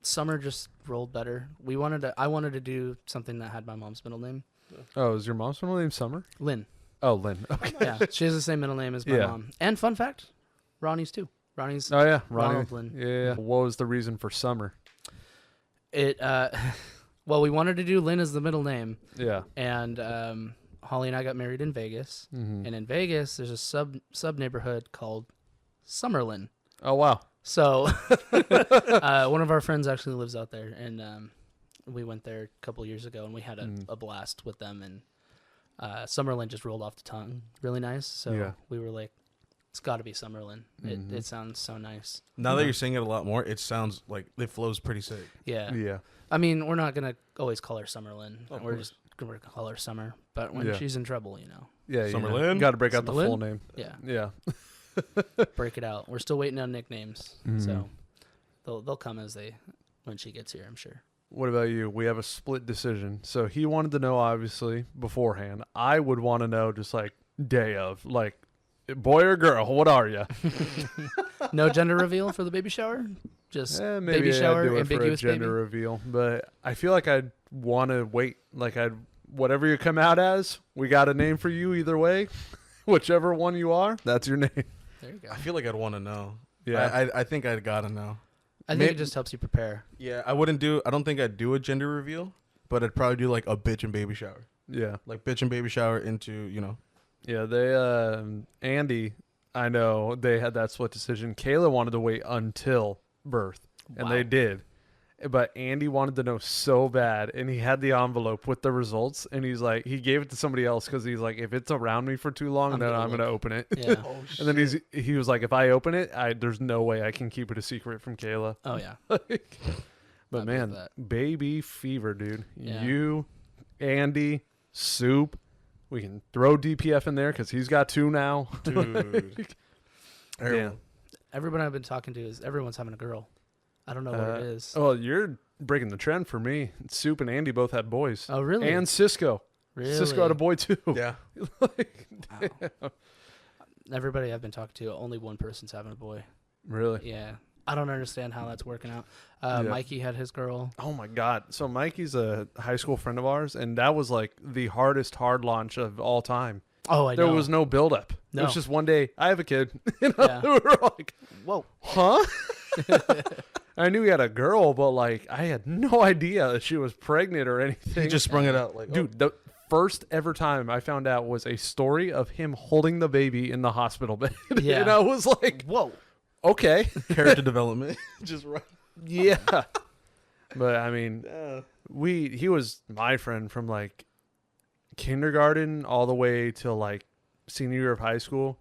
C: Summer just rolled better. I wanted to do something that had my mom's middle name,
A: Oh, is your mom's middle name Summer?
C: Lynn.
A: Oh, Lynn. Okay.
C: Yeah, she has the same middle name as my
A: Yeah.
C: mom. And fun fact, Ronnie's too. Ronnie's
A: Oh, yeah. Ronnie.
C: Ronald Lynn.
A: Yeah. What was the reason for Summer?
C: It. Well, we wanted to do Lynn as the middle name,
A: Yeah.
C: and Holly and I got married in Vegas,
A: Mm-hmm.
C: and in Vegas there's a sub neighborhood called Summerlin.
A: Oh, wow.
C: So one of our friends actually lives out there, and we went there a couple years ago, and we had a blast with them. And Summerlin just rolled off the tongue, really nice. So
A: Yeah.
C: we were like, it's got to be Summerlin.
A: Mhm.
C: It sounds so nice.
B: Now that you're saying it a lot more, it sounds like it flows pretty sick.
C: Yeah.
A: Yeah.
C: I mean, we're not gonna always call her Summerlin.
B: Of
C: We're
B: course.
C: just gonna call her Summer. But when
A: Yeah.
C: she's in trouble, you know,
A: Yeah.
B: Summerlin?
A: Got to break out the
C: Summerlin?
A: full name.
C: yeah,
A: Yeah.
C: break it out. We're still waiting on nicknames,
A: Mhm.
C: so they'll come when she gets here, I'm sure.
A: What about you? We have a split decision. So he wanted to know, obviously, beforehand. I would want to know just like day of, like, boy or girl, what are you?
C: No gender reveal for the baby shower. Just
A: Maybe
C: baby
A: I'd
C: shower,
A: do it for a
C: ambiguous
A: gender
C: baby.
A: reveal. But I feel like I'd want to wait. Like, whatever you come out as, we got a name for you either way. Whichever one you are, that's your name.
C: There you go.
B: I feel like I'd want to know.
A: Yeah.
B: I think I'd gotta know.
C: I think
B: May-
C: it just helps you prepare.
B: Yeah, I don't think I'd do a gender reveal, but I'd probably do like a bitch and baby shower.
A: Yeah.
B: Like bitch and baby shower into,
A: Yeah. They, Andy, I know they had that split decision. Kayla wanted to wait until birth, and they
C: Wow.
A: did. But Andy wanted to know so bad, and he had the envelope with the results, and he's like, he gave it to somebody else because he's like, if it's around me for too long,
C: I'm
A: then
C: gonna
A: I'm gonna
C: look.
A: open it.
C: Yeah.
A: And then he was like, if I open it, there's no way I can keep it a secret from Kayla.
C: Oh yeah.
A: But
C: I believe
A: man,
C: that.
A: baby fever, dude.
C: Yeah.
A: You, Andy, Soup. We can throw DPF in there because he's got 2 now.
B: dude.
A: Yeah.
C: Everyone I've been talking to everyone's having a girl. I don't know what it is.
A: Oh, you're breaking the trend for me. Soup and Andy both had boys.
C: Oh really?
A: And Cisco.
C: really?
A: Cisco had a boy too.
B: Yeah.
C: Wow. Everybody I've been talking to, only one person's having a boy.
A: Really?
C: Yeah. I don't understand how that's working out.
A: Yeah.
C: Mikey had his girl.
A: Oh my God. So Mikey's a high school friend of ours, and that was like the hardest hard launch of all time.
C: Oh, I
A: There
C: know.
A: was no build up.
C: No.
A: It was just one day, I have a kid. You know,
C: Yeah.
A: we were like,
C: Whoa.
A: huh? I knew he had a girl, but like I had no idea that she was pregnant or anything.
B: He just sprung it out like,
A: Dude, the first ever time I found out was a story of him holding the baby in the hospital bed.
C: Yeah.
A: And I was like,
C: Whoa.
A: okay.
B: character development. Just right.
A: Yeah. But I mean, he was my friend from like kindergarten all the way till like senior year of high school.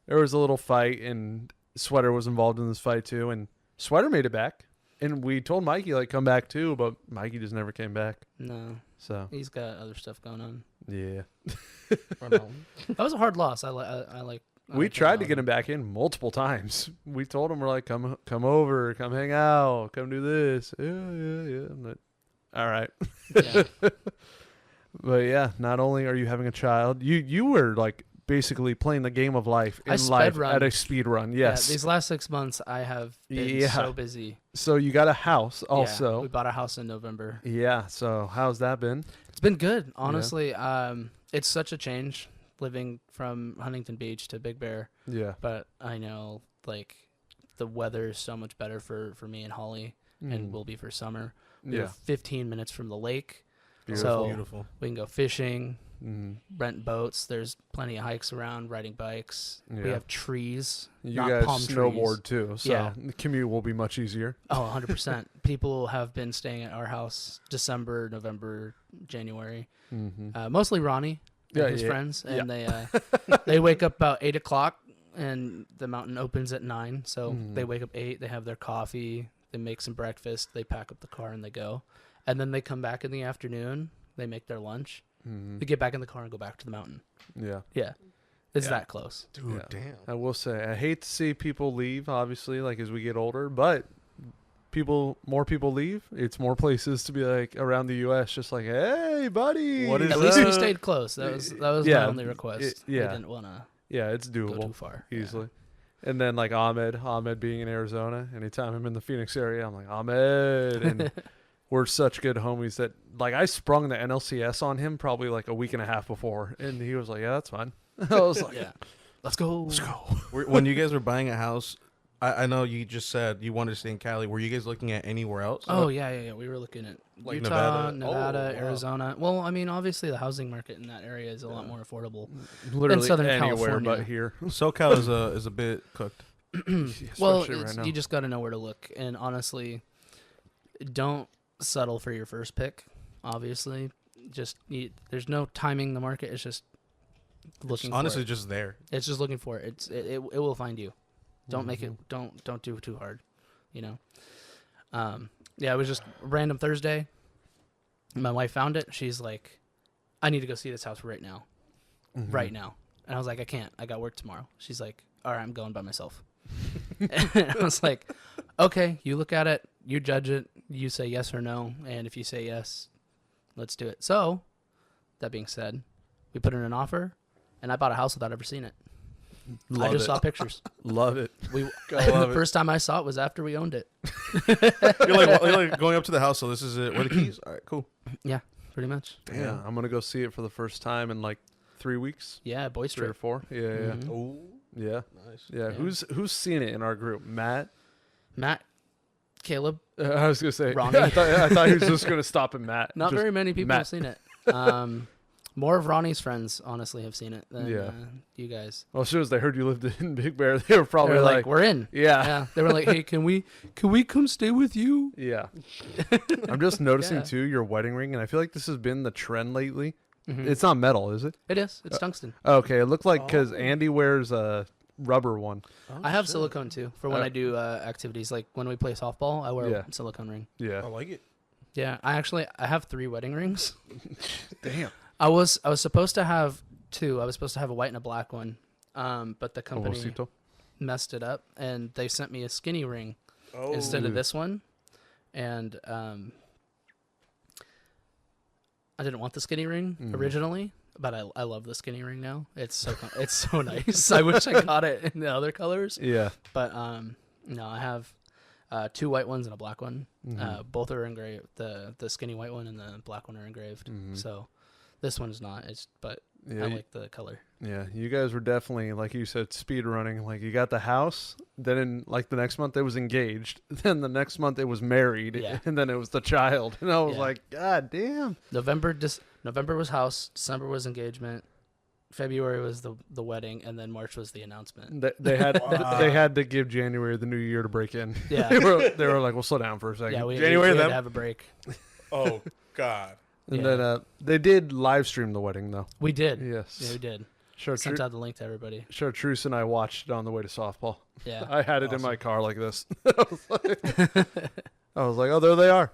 A: There was a little fight, and Sweater was involved in this fight too, and Sweater made it back. And we told Mikey like come back too, but Mikey just never came back.
C: No,
A: So
C: he's got other stuff going on.
A: yeah.
C: That was a hard loss. I like.
A: We tried to get him back in multiple times. We told him, we're like, come over, come hang out, come do this. Yeah. But, all right.
C: Yeah.
A: But yeah, not only are you having a child, you were like basically playing the game of life
C: I
A: in
C: sped
A: life
C: run.
A: at a speed run. Yes.
C: Yeah, these last 6 months, I have been
A: Yeah.
C: so busy.
A: So you got a house
C: Yeah, we
A: also.
C: bought a house in November.
A: Yeah. So how's that been?
C: It's been good, honestly. It's such a change living from Huntington Beach to Big Bear,
A: Yeah.
C: but I know like the weather is so much better for me and Holly, and will be for summer. We
A: Yeah.
C: were 15 minutes from the lake. So
B: Beautiful.
C: we can go fishing,
A: Mhm.
C: rent boats. There's plenty of hikes around, riding bikes. We
A: Yeah.
C: have trees.
A: You
C: not
A: guys
C: palm
A: snowboard
C: trees.
A: too, so
C: Yeah.
A: the commute will be much easier.
C: Oh, 100%. People have been staying at our house December, November, January.
A: Mm-hmm.
C: Mostly Ronnie and
A: Yeah,
C: his
A: yeah,
C: friends, and they wake up about 8 o'clock, and the mountain opens at 9. So
A: Mhm.
C: they wake up 8. They have their coffee. They make some breakfast. They pack up the car and they go, and then they come back in the afternoon. They make their lunch.
A: Mm-hmm.
C: They get back in the car and go back to the mountain.
A: Yeah.
C: Yeah, it's
A: Yeah.
C: that close.
B: Dude,
A: Yeah.
B: damn.
A: I will say I hate to see people leave, obviously, like as we get older, but more people leave, it's more places to be like around the US just like, hey buddy.
B: What is
C: At least we
B: that?
C: stayed close. That was
A: Yeah,
C: my only request.
A: yeah.
C: We didn't want to
A: Yeah, it's
C: go
A: doable
C: too far. Yeah.
A: easily. And then like Ahmed being in Arizona, anytime I'm in the Phoenix area, I'm like, Ahmed, and we're such good homies that like I sprung the NLCS on him probably like a week and a half before, and he was like, yeah, that's fine. I was like,
C: Yeah, let's go.
A: let's go.
B: When you guys were buying a house, I know you just said you wanted to stay in Cali. Were you guys looking at anywhere else?
C: Oh yeah. We were looking at
B: Like
C: Utah,
B: Nevada?
C: Nevada,
B: Oh, wow.
C: Arizona. Well, I mean, obviously the housing market in that area is a lot more affordable.
A: Literally
C: Southern
A: anywhere
C: California.
A: but here.
B: SoCal is a bit cooked.
C: Well,
A: Especially right now.
C: you just got to know where to look, and honestly, don't settle for your first pick. Obviously, there's no timing the market. It's just looking.
B: Honestly,
C: for it.
B: just there.
C: It's just looking for it. It will find you. Don't make it.
A: Mm-hmm.
C: Don't do it too hard. You know. Yeah, it was just a random Thursday. My wife found it. She's like, "I need to go see this house right now,
A: Mm-hmm.
C: right now." And I was like, "I can't. I got work tomorrow." She's like, "All right, I'm going by myself." And I was like, "Okay, you look at it, you judge it, you say yes or no, and if you say yes, let's do it." So, that being said, we put in an offer, and I bought a house without ever seeing it. I just saw pictures.
A: Love it.
C: We
A: Gotta love
C: the
A: it.
C: first time I saw it was after we owned it.
B: You're like going up to the house. So this is it. Where are the keys? All right, cool.
C: Pretty much.
A: Yeah, I'm gonna go see it for the first time in like 3 weeks,
C: Yeah, boys
A: 3 or
C: trip.
A: 4. Yeah,
C: Mhm.
B: Oh,
A: yeah,
B: nice.
A: yeah.
C: Yeah.
A: Who's seen it in our group? Matt.
C: Matt, Caleb,
A: I was gonna say.
C: Ronnie.
A: I thought he was just gonna stop at Matt.
C: not
A: Just-
C: very many people
A: Matt.
C: have seen it. More of Ronnie's friends, honestly, have seen it than
A: Yeah.
C: you guys.
A: Well, as soon as they heard you lived in Big Bear, they were probably
C: They were
A: like,
C: "We're in."
A: yeah.
C: Yeah, they were like, "Hey, can we come stay with you?"
A: Yeah. I'm just noticing
C: Yeah.
A: too your wedding ring, and I feel like this has been the trend lately.
C: Mhm.
A: It's not metal, is it?
C: It is. It's tungsten.
A: Okay, it looked like because
B: Oh.
A: Andy wears a rubber one.
C: I have silicone too for when I do activities like when we play softball. I wear
A: Yeah.
C: a silicone ring.
A: Yeah.
B: I like it.
C: Yeah, I have 3 wedding rings.
A: Damn.
C: I was supposed to have 2. I was supposed to have a white and a black one, but the company
A: Ovocito.
C: messed it up, and they sent me a skinny ring
B: Oh,
C: instead of this one, and I didn't want the skinny ring originally, but I love the skinny ring now. It's so nice. I wish I got it in the other colors,
A: Yeah.
C: but no, I have 2 white ones and a black one. Both are engraved. The skinny white one and the black one are engraved. So this one's not. But
A: Yeah.
C: I like the color.
A: Yeah, you guys were definitely, like you said, speed running. Like you got the house, then in like the next month it was engaged, then the next month it was married,
C: Yeah.
A: and then it was the child. And I was
C: Yeah.
A: like, God damn.
C: November was house. December was engagement. February was the wedding, and then March was the announcement.
A: They had
B: Wow.
A: they had to give January the new year to break in.
C: Yeah.
A: they were like, well, slow down for a second.
C: Yeah, we
A: January
C: had
A: then,
C: to have a break.
B: Oh God.
A: and
C: Yeah.
A: then they did live stream the wedding though.
C: We did.
A: Yes,
C: Yeah, we did.
A: Chartreuse,
C: Sent out the link to everybody.
A: Chartreuse and I watched it on the way to softball.
C: Yeah.
A: I had it in
B: Awesome.
A: my car like this. I was like, oh, there they are.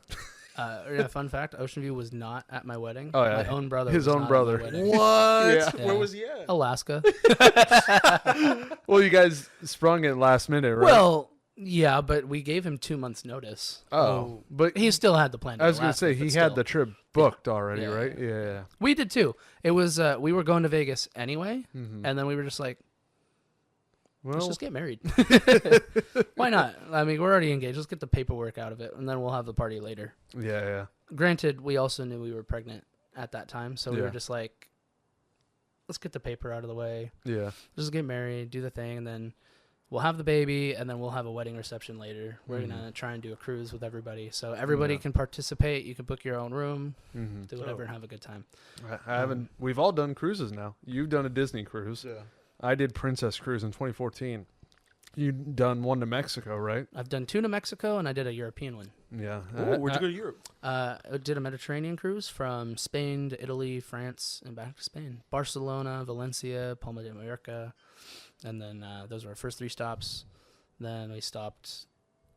C: Yeah, fun fact: Ocean View was not at my wedding.
A: Oh, yeah.
C: My own brother.
A: His
C: was
A: own
C: not at my
A: brother.
C: wedding.
B: What?
A: Yeah.
C: Yeah.
B: Where was he at?
C: Alaska.
A: Well, you guys sprung it last minute, right?
C: Well, yeah, but we gave him 2 months notice.
A: oh, but
C: He still had the plan.
A: I was gonna
C: Alaska,
A: say
C: but
A: he
C: still.
A: had the trip booked already,
C: Yeah.
A: right? Yeah.
C: We did too. It was we were going to Vegas anyway,
A: Mhm.
C: and then we were just like, let's
A: Well,
C: just get married. Why not? I mean, we're already engaged. Let's get the paperwork out of it, and then we'll have the party later.
A: yeah.
C: Granted, we also knew we were pregnant at that time, so we
A: Yeah.
C: were just like, let's get the paper out of the way.
A: Yeah.
C: Just get married, do the thing, and then we'll have the baby, and then we'll have a wedding reception later. We're
A: Mm-hmm.
C: gonna try and do a cruise with everybody, so everybody
A: Yeah.
C: can participate. You can book your own room,
A: Mm-hmm.
C: do whatever, and have a good time.
A: I haven't. We've all done cruises now. You've done a Disney cruise.
B: Yeah.
A: I did Princess Cruise in 2014. You done one to Mexico, right?
C: I've done 2 to Mexico, and I did a European one.
A: Yeah.
B: Oh, where'd you go to Europe?
C: I did a Mediterranean cruise from Spain to Italy, France, and back to Spain. Barcelona, Valencia, Palma de Mallorca, and then those were our first 3 stops. Then we stopped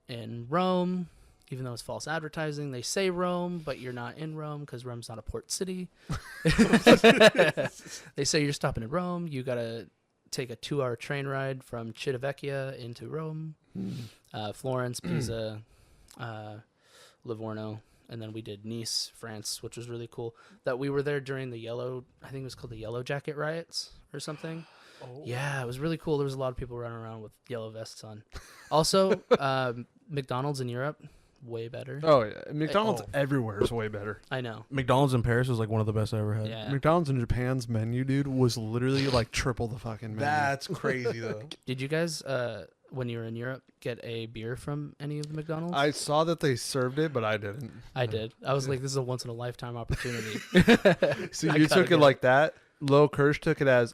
C: in Rome, even though it's false advertising. They say Rome, but you're not in Rome because Rome's not a port city. They say you're stopping in Rome. You got to take a 2-hour train ride from Civitavecchia into Rome, Florence, Pisa, Livorno, and then we did Nice, France, which was really cool. That we were there during the I think it was called the Yellow Jacket riots or something.
B: Oh.
C: Yeah, it was really cool. There was a lot of people running around with yellow vests on. Also, McDonald's in Europe, way better.
A: Oh yeah. McDonald's
B: Oh.
A: everywhere is way better.
C: I know.
B: McDonald's in Paris was like one of the best I ever had.
C: Yeah.
A: McDonald's in Japan's menu, dude, was literally like triple the fucking menu.
B: That's crazy though.
C: Did you guys, when you were in Europe, get a beer from any of the McDonald's?
A: I saw that they served it, but I didn't.
C: I did. I was like, this is a once in a lifetime opportunity.
A: See,
C: I
A: you
C: gotta
A: took
C: get
A: it like that. Lil Kirsch took it as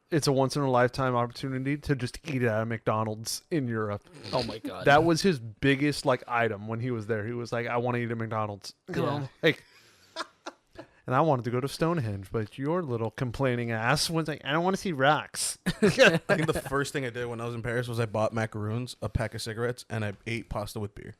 A: it's a once in a lifetime opportunity to just eat it at a McDonald's in Europe.
C: Oh my god.
A: That was his biggest like item when he was there. He was like, I want to eat at McDonald's.
C: Yeah.
A: Like, and I wanted to go to Stonehenge, but your little complaining ass was like, I don't want to see rocks.
B: I think the first thing I did when I was in Paris was I bought macaroons, a pack of cigarettes, and I ate pasta with beer.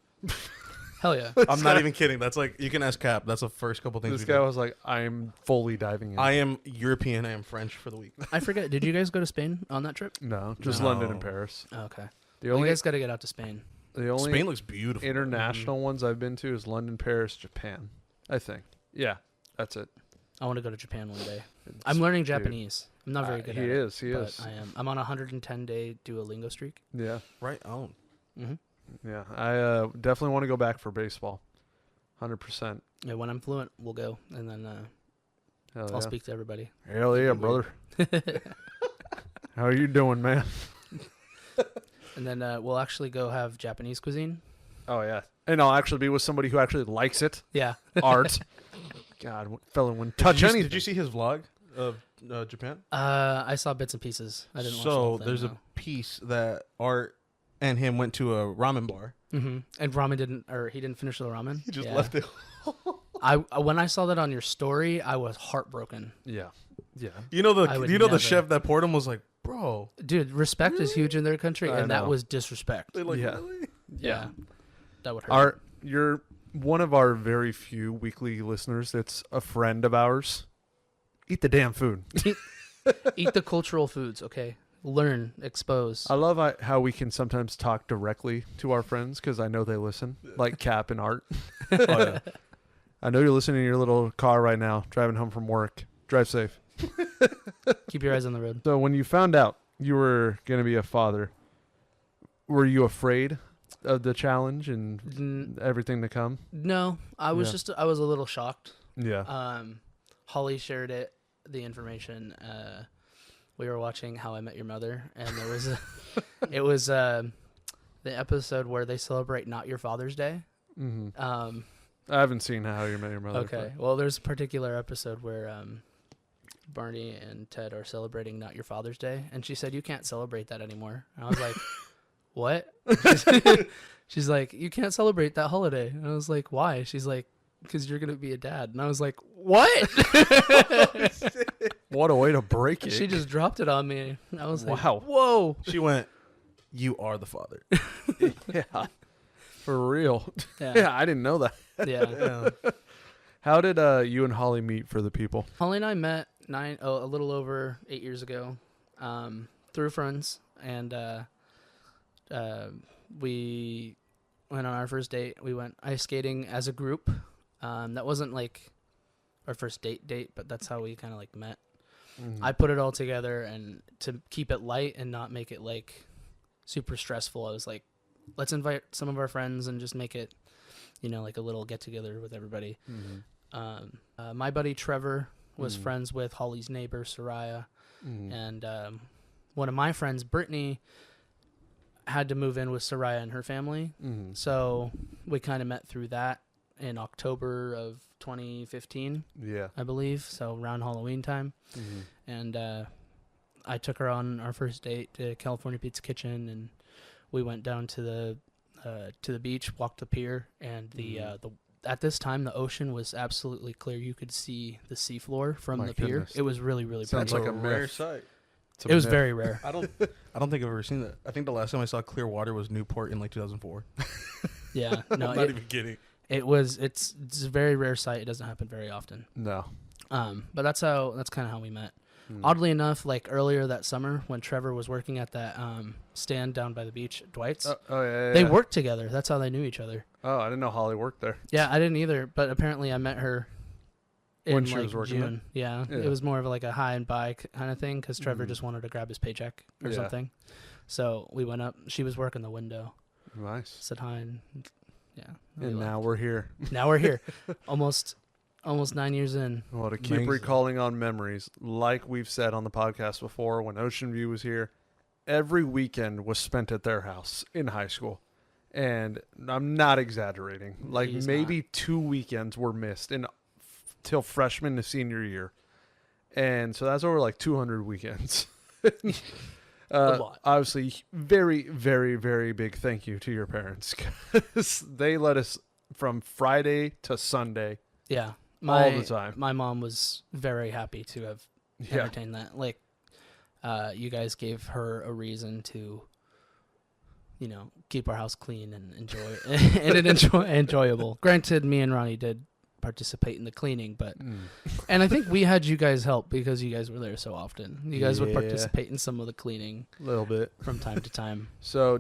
C: Hell yeah.
B: I'm not even kidding. That's like, you can ask Cap. That's the first couple things
A: This
B: we
A: guy
B: did.
A: was like, I'm fully diving in.
B: I am European. I am French for the week.
C: I forget. Did you guys go to Spain on that trip?
A: no, just
B: No.
A: London and Paris.
C: Oh, okay.
A: The
C: You
A: only
C: guys got to get out to Spain.
A: the only
B: Spain looks beautiful.
A: international ones I've been to is London, Paris, Japan. I think. Yeah, that's it.
C: I want to go to Japan one day.
A: It's-
C: I'm learning
A: dude.
C: Japanese. I'm not very good
A: he
C: at it.
A: is. He
C: but
A: is.
C: I am. I'm on a 110-day Duolingo streak.
A: Yeah.
B: Right on.
C: Mm-hmm.
A: Yeah. I definitely want to go back for baseball. 100%.
C: Yeah, when I'm fluent, we'll go, and then
A: Hell
C: I'll
A: yeah.
C: speak to everybody.
A: Hell yeah, brother. How are you doing, man?
C: And then we'll actually go have Japanese cuisine.
A: Oh yeah. And I'll actually be with somebody who actually likes it.
C: Yeah.
A: Art. God, fella wouldn't touch anything.
B: Did you see his vlog of Japan?
C: I saw bits and pieces. I didn't watch the
B: So
C: whole thing,
B: there's
C: no.
B: a piece that Art and him went to a ramen bar.
C: Mm-hmm. And he didn't finish the ramen.
B: He just
C: Yeah.
B: left it.
C: When I saw that on your story, I was heartbroken.
A: Yeah. Yeah.
B: You know
C: I would
B: the
C: never.
B: chef that poured him was like, bro.
C: Dude, respect is huge in their country,
A: I
C: and that
A: know.
C: was disrespect.
B: They're like,
A: Yeah.
B: really?
C: Yeah. That would hurt.
A: You're one of our very few weekly listeners that's a friend of ours. Eat the damn food.
C: Eat the cultural foods, okay? Learn, expose.
A: I love how we can sometimes talk directly to our friends because I know they listen, like Cap and Art.
B: Oh, yeah.
A: I know you're listening in your little car right now, driving home from work. Drive safe.
C: Keep your eyes on the road.
A: So when you found out you were going to be a father, were you afraid of the challenge and everything to come?
C: No, I was
A: Yeah.
C: I was a little shocked.
A: Yeah.
C: Holly shared the information. We were watching How I Met Your Mother, and there was it was the episode where they celebrate Not Your Father's Day.
A: Mm-hmm.
C: Um,
A: I haven't seen How You Met Your Mother.
C: okay, well, there's a particular episode where Barney and Ted are celebrating Not Your Father's Day, and she said, "You can't celebrate that anymore." And I was like, "What?" She's like, "You can't celebrate that holiday." And I was like, "Why?" She's like, "Because you're gonna be a dad." And I was like, "What?"
A: What a way to break it.
C: She just dropped it on me. I was like,
A: Wow.
C: "Whoa!"
B: She went, you are the father.
A: Yeah. For real.
C: Yeah,
A: Yeah, I didn't know that.
C: yeah.
B: Yeah.
A: How did you and Holly meet for the people?
C: Holly and I met a little over 8 years ago, through friends, and we went on our first date. We went ice skating as a group. That wasn't like our first date, but that's how we kind of like met.
A: Mm-hmm.
C: I put it all together, and to keep it light and not make it like super stressful, I was like, let's invite some of our friends and just make it, like a little get together with everybody.
A: Mm-hmm.
C: My buddy Trevor was
A: Mm.
C: friends with Holly's neighbor Soraya,
A: Mm-hmm.
C: and one of my friends, Brittany, had to move in with Soraya and her family.
A: Mm-hmm.
C: So we kind of met through that in October of 2015,
A: Yeah.
C: I believe. So around Halloween time.
A: Mm-hmm.
C: And I took her on our first date to California Pizza Kitchen, and we went down to the beach, walked the pier, and the at this time the ocean was absolutely clear. You could see the seafloor from
A: My
C: the pier.
A: goodness.
C: It was really, really
A: Sounds
C: pretty.
A: like a
B: rare
A: myth.
B: sight.
C: It was very rare.
B: I don't think I've ever seen that. I think the last time I saw clear water was Newport in like 2004.
C: Yeah, no,
B: I'm not even kidding.
C: it's a very rare sight. It doesn't happen very often.
A: No.
C: But that's kind of how we met.
A: Mm.
C: Oddly enough, like earlier that summer when Trevor was working at that stand down by the beach at Dwight's,
A: Oh, yeah.
C: they worked together. That's how they knew each other.
A: Oh, I didn't know Holly worked there.
C: Yeah, I didn't either, but apparently I met her in
A: When she
C: like
A: was working there?
C: June. Yeah,
A: Yeah.
C: it was more of like a hi and bye kind of thing because Trevor
A: Mhm.
C: just wanted to grab his paycheck or
A: Yeah.
C: something. So we went up. She was working the window,
A: Nice.
C: said hi, and yeah. we
A: And
C: left.
A: now we're here.
C: Now we're here, almost 9 years in.
A: Well, to keep
B: Amazing.
A: recalling on memories, like we've said on the podcast before, when Ocean View was here, every weekend was spent at their house in high school. And I'm not exaggerating. Like
C: He's
A: maybe 2 weekends were missed till freshman to senior year. And so that's over like 200 weekends.
C: A lot.
A: Obviously, very, very, very big thank you to your parents because they let us from Friday to Sunday
C: Yeah,
A: all the time.
C: My mom was very happy to have
A: Yeah.
C: entertained that. Like, you guys gave her a reason to, keep our house clean and enjoyable. Granted, me and Ronnie did participate in the cleaning, but and I think we had you guys help because you guys were there so often. You guys would
A: Yeah.
C: participate in some of the cleaning
A: A little bit.
C: from time to time.
A: So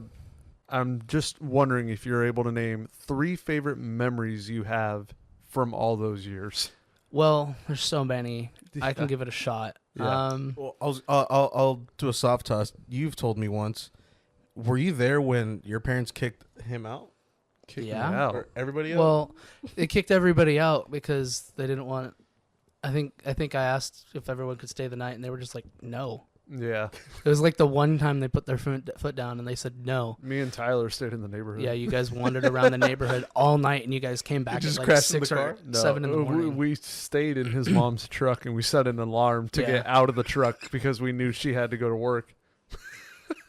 A: I'm just wondering if you're able to name 3 favorite memories you have from all those years.
C: Well, there's so many. I can
A: Yeah.
C: give it a shot.
A: Yeah.
B: Well, I'll do a soft toss. You've told me once. Were you there when your parents kicked him out?
A: Kick me
C: Yeah.
A: out.
B: Or everybody out?
C: Well, they kicked everybody out because they didn't want. I think I asked if everyone could stay the night, and they were just like, no.
A: Yeah.
C: It was like the one time they put their foot down, and they said no.
A: Me and Tyler stayed in the neighborhood.
C: Yeah, you guys wandered around the neighborhood all night, and you guys came back
B: just
C: at like
B: crashed in the
C: 6 or
B: car?
C: 7 in the morning.
A: We stayed in his mom's truck and we set an alarm to
C: Yeah.
A: get out of the truck because we knew she had to go to work.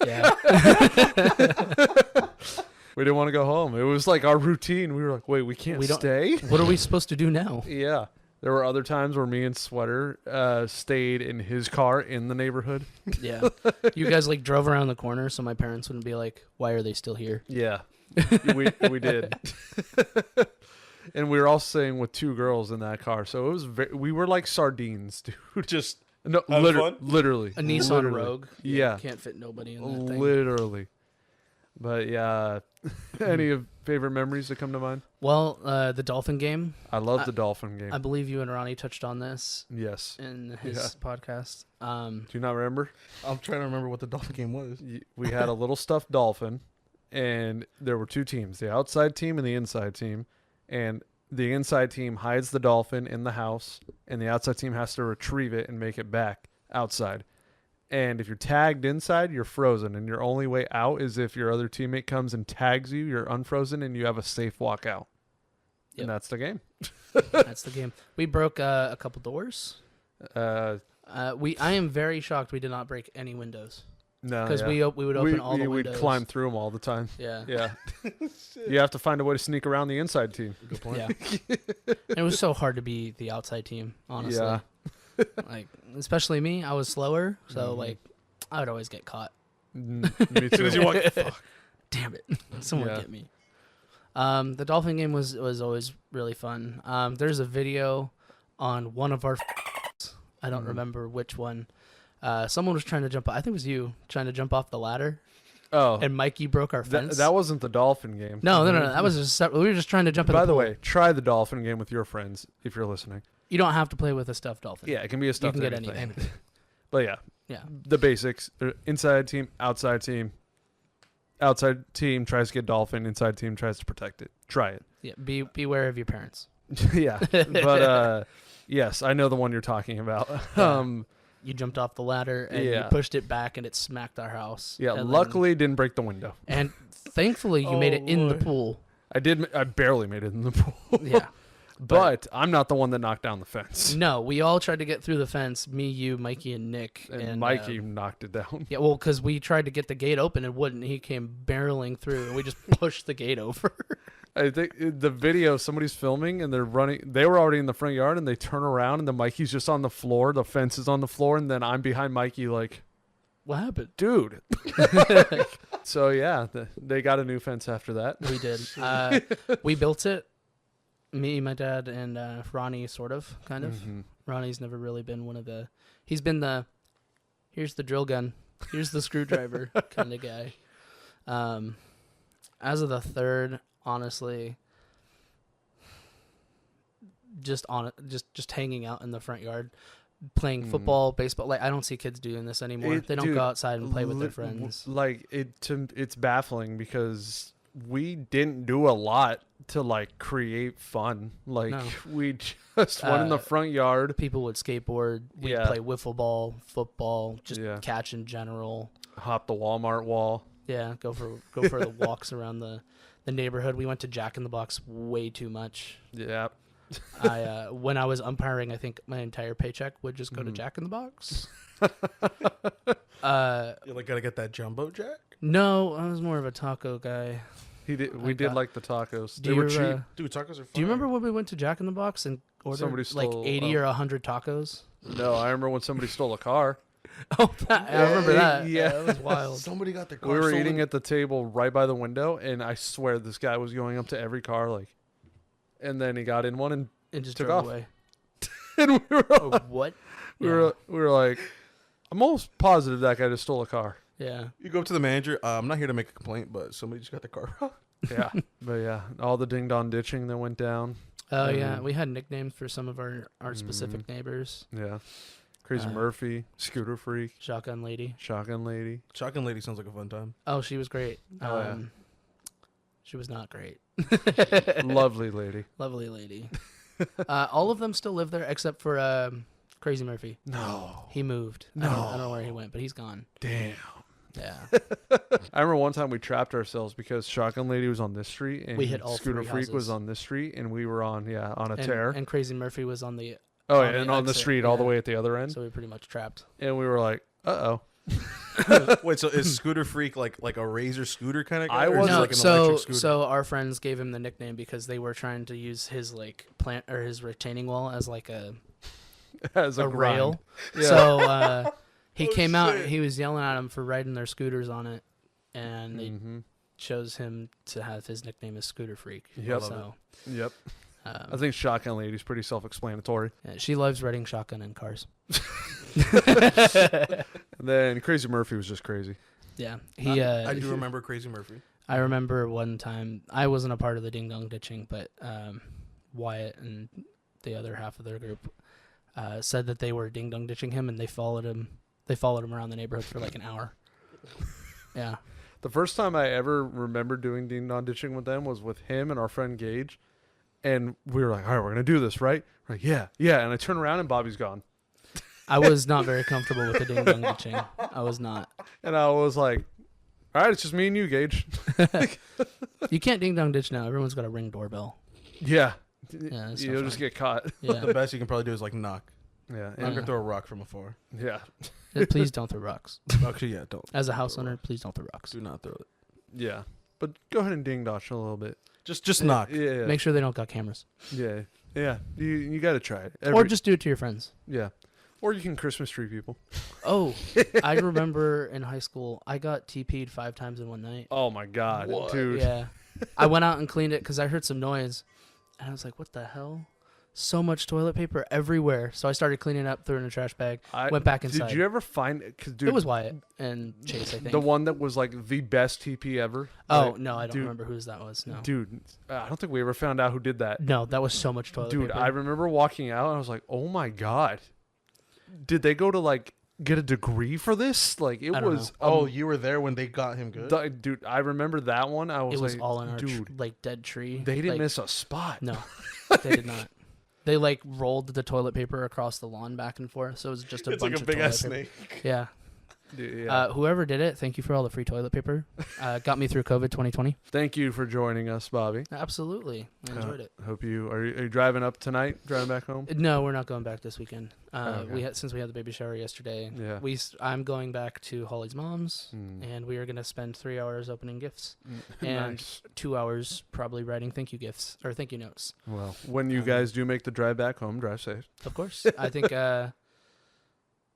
C: Yeah,
A: We didn't want to go home. It was like our routine. We were like, wait, we can't
C: We don't-
A: stay?
C: what are we supposed to do now?
A: Yeah. There were other times where me and Sweater stayed in his car in the neighborhood.
C: Yeah, you guys like drove around the corner, so my parents wouldn't be like, "Why are they still here?"
A: Yeah. we did. And we were all staying with 2 girls in that car. So it was we were like sardines, dude.
B: just
A: No,
B: Having fun?
A: literally.
C: A Nissan
A: literally.
C: Rogue.
A: Yeah.
C: Can't fit nobody in that thing.
A: Literally. But yeah, any of favorite memories that come to mind?
C: Well, the dolphin game.
A: I love the dolphin game.
C: I believe you and Ronnie touched on this
A: Yes.
C: in his
A: Yeah.
C: podcast.
A: Do you not remember?
B: I'm trying to remember what the dolphin game was.
A: We had a little stuffed dolphin, and there were 2 teams, the outside team and the inside team. And the inside team hides the dolphin in the house, and the outside team has to retrieve it and make it back outside. And if you're tagged inside, you're frozen, and your only way out is if your other teammate comes and tags you, you're unfrozen, and you have a safe walk out.
C: Yep.
A: And that's the game.
C: That's the game. We broke a couple doors.
A: No,
C: I am very shocked we did not break any windows because
A: yeah.
C: we would open all the
A: we'd
C: windows.
A: climb through them all the time.
C: Yeah.
A: Yeah. You have to find a way to sneak around the inside team.
B: Good point.
C: Yeah. And it was so hard to be the outside team, honestly.
A: Yeah.
C: Like, especially me, I was slower, so
A: Mhm.
C: like, I would always get caught.
A: Me
B: As soon as you
A: too.
B: walk,
C: Damn it! Someone
A: Yeah.
C: get me. The dolphin game was always really fun. There's a video on one of our. I don't
A: Mhm.
C: remember which one. Someone was trying to jump. I think it was you trying to jump off the ladder,
A: Oh,
C: and Mikey broke our fence.
A: that wasn't the dolphin game.
C: no. That was just we were just trying to jump in
A: By
C: the
A: the
C: pool.
A: way, try the dolphin game with your friends if you're listening.
C: You don't have to play with a stuffed dolphin.
A: Yeah, it can be a stuffed
C: can get
A: anything.
C: anything.
A: But yeah,
C: Yeah.
A: the basics: inside team, outside team. Outside team tries to get dolphin. Inside team tries to protect it. Try it.
C: Yeah. Beware of your parents.
A: Yeah, but yes, I know the one you're talking about.
C: Yeah. you jumped off the ladder and you
A: Yeah.
C: pushed it back and it smacked our house.
A: Yeah,
C: And
A: luckily it didn't break the window.
C: and thankfully you made it in the
B: Lord.
C: pool.
A: I barely made it in the pool.
C: Yeah.
A: But I'm not the one that knocked down the fence.
C: No, we all tried to get through the fence. Me, you, Mikey, and Nick.
A: And Mikey knocked it down.
C: Yeah, well, because we tried to get the gate open and wouldn't. He came barreling through, and we just pushed the gate over.
A: I think the video, somebody's filming and they're running. They were already in the front yard and they turn around and the Mikey's just on the floor. The fence is on the floor. And then I'm behind Mikey like,
C: What happened?
A: dude. So, yeah, they got a new fence after that.
C: We did. We built it. Me, my dad, and Ronnie, sort of, kind of.
A: Mhm.
C: Ronnie's never really been one of the. He's been the. Here's the drill gun. Here's the screwdriver kind of guy. As of the third, honestly, just hanging out in the front yard, playing football, baseball. Like I don't see kids doing this anymore. They don't
A: Dude,
C: go outside and play with their friends.
A: Like it's baffling because we didn't do a lot to like create fun. Like
C: No.
A: we just went in the front yard.
C: People would skateboard. We'd
A: Yeah.
C: play wiffle ball, football, just
A: Yeah.
C: catch in general.
A: Hop the Walmart wall.
C: Yeah, go for the walks around the neighborhood. We went to Jack in the Box way too much.
A: Yeah.
C: When I was umpiring, I think my entire paycheck would just go to
A: Mhm.
C: Jack in the Box.
B: You like gotta get that jumbo jack.
C: No, I was more of a taco guy.
A: We
C: I
A: did
C: got-
A: like the tacos.
C: Do
A: They were
C: you,
A: cheap.
B: Dude, tacos are fun.
C: Do you remember when we went to Jack in the Box and ordered
A: Somebody
C: like
A: stole,
C: 80 or 100 tacos?
A: No, I remember when somebody stole a car.
C: Oh, I remember that.
A: Yeah.
C: That was wild.
B: Somebody got their car
A: We were
B: stolen.
A: eating at the table right by the window, and I swear this guy was going up to every car, like, and then he got in one, and
C: And just
A: Took
C: drove
A: off.
C: away.
A: we were
C: Oh, what?
A: we were like, I'm almost positive that guy just stole a car.
C: Yeah.
B: You go up to the manager. I'm not here to make a complaint, but somebody just got their car robbed.
A: Yeah, but yeah, all the ding dong ditching that went down.
C: Oh, yeah.
A: Mhm.
C: We had nicknames for some of our specific neighbors.
A: Yeah, Crazy
C: Uh,
A: Murphy, Scooter Freak,
C: Shotgun Lady.
A: Shotgun Lady.
B: Shotgun lady sounds like a fun time.
C: Oh, she was great.
A: Oh, yeah.
C: She was not great.
A: Lovely lady.
C: Lovely lady. All of them still live there except for Crazy Murphy.
A: No,
C: He moved. I don't know where he went, but he's gone.
A: damn.
C: Yeah.
A: I remember one time we trapped ourselves because Shotgun Lady was on this street and
C: We hit all
A: Scooter
C: three
A: Freak was
C: houses.
A: on this street, and we were on a
C: And,
A: tear.
C: and Crazy Murphy was on the.
A: Oh,
C: on
A: yeah,
C: the
A: and on the
C: exit,
A: street all the
C: yeah.
A: way at the other end.
C: So we pretty much trapped.
A: And we were like, uh-oh.
B: Wait, so is Scooter Freak like a razor scooter kind of guy?
A: I
B: or is
A: wasn't-
B: he
C: No,
B: like an electric scooter?
C: so our friends gave him the nickname because they were trying to use his like plant or his retaining wall as like a
A: As a,
C: rail.
A: grind. Yeah.
C: So he
B: Oh,
C: came out.
B: shit.
C: He was yelling at them for riding their scooters on it, and they
A: Mhm.
C: chose him to have his nickname as Scooter Freak.
A: Yep.
C: So
A: Yep. I
C: um,
A: think Shotgun Lady's pretty self-explanatory.
C: yeah, she loves riding shotgun in cars.
A: And then Crazy Murphy was just crazy.
C: Yeah, he.
B: I do remember Crazy Murphy.
C: I remember one time I wasn't a part of the ding dong ditching, but Wyatt and the other half of their group said that they were ding dong ditching him, and they followed him. They followed him around the neighborhood for like an hour. Yeah.
A: The first time I ever remember doing ding dong ditching with them was with him and our friend Gage. And we were like, all right, we're going to do this, right? We're like, yeah, yeah. And I turn around and Bobby's gone.
C: I was not very comfortable with the ding dong ditching. I was not.
A: And I was like, all right, it's just me and you, Gage.
C: You can't ding dong ditch now. Everyone's got a Ring doorbell.
A: Yeah.
C: Yeah, it's no
A: You'll just
C: fun.
A: get caught.
B: The
C: Yeah.
B: best you can probably do is like knock.
A: Yeah.
B: I'm
C: Yeah.
B: gonna throw a rock from afar.
A: Yeah.
C: Please don't throw rocks.
B: Actually, yeah, don't.
C: As a house owner, please don't throw rocks.
B: Do not throw it.
A: Yeah. But go ahead and ding dotch a little bit.
B: Just knock.
A: Yeah.
C: Make sure they don't got cameras.
A: Yeah. Yeah. You got to try it.
C: Or just do it to your friends.
A: Yeah. Or you can Christmas tree people.
C: Oh, I remember in high school, I got TP'd 5 times in one night.
A: Oh, my God.
B: What?
A: Dude.
C: Yeah. I went out and cleaned it because I heard some noise. And I was like, what the hell? So much toilet paper everywhere. So I started cleaning it up, threw it in a trash bag, went back inside.
A: Did you ever find cause, dude,
C: It was Wyatt and Chase, I think.
A: the one that was like the best TP ever?
C: Oh,
A: Like,
C: no, I don't
A: dude,
C: remember whose that was. No.
A: Dude, I don't think we ever found out who did that.
C: No, that was so much toilet
A: Dude,
C: paper.
A: I remember walking out and I was like, oh my God. Did they go to like get a degree for this? Like it
C: I don't
A: was.
B: Oh, you were there when they got him good.
A: Dude, I remember that one. I was
C: It was
A: like,
C: all in our
A: dude,
C: like dead tree.
A: they didn't
C: Like,
A: miss a spot.
C: No, they did not. They like rolled the toilet paper across the lawn back and forth, so it was just a
B: It's
C: bunch
B: like a
C: of
B: big
C: toilet
B: ass
C: paper.
B: snake.
C: Yeah.
A: Dude, yeah.
C: Whoever did it, thank you for all the free toilet paper. Got me through COVID 2020.
A: Thank you for joining us, Bobby.
C: Absolutely, I enjoyed it.
A: Hope you are you driving up tonight? Driving back home?
C: No, we're not going back this weekend.
A: Okay.
C: Since we had the baby shower yesterday.
A: Yeah.
C: I'm going back to Holly's mom's, and we are gonna spend 3 hours opening gifts and
A: Nice.
C: 2 hours probably writing thank you gifts or thank you notes.
A: Well, when you guys do make the drive back home, drive safe.
C: Of course, I think we're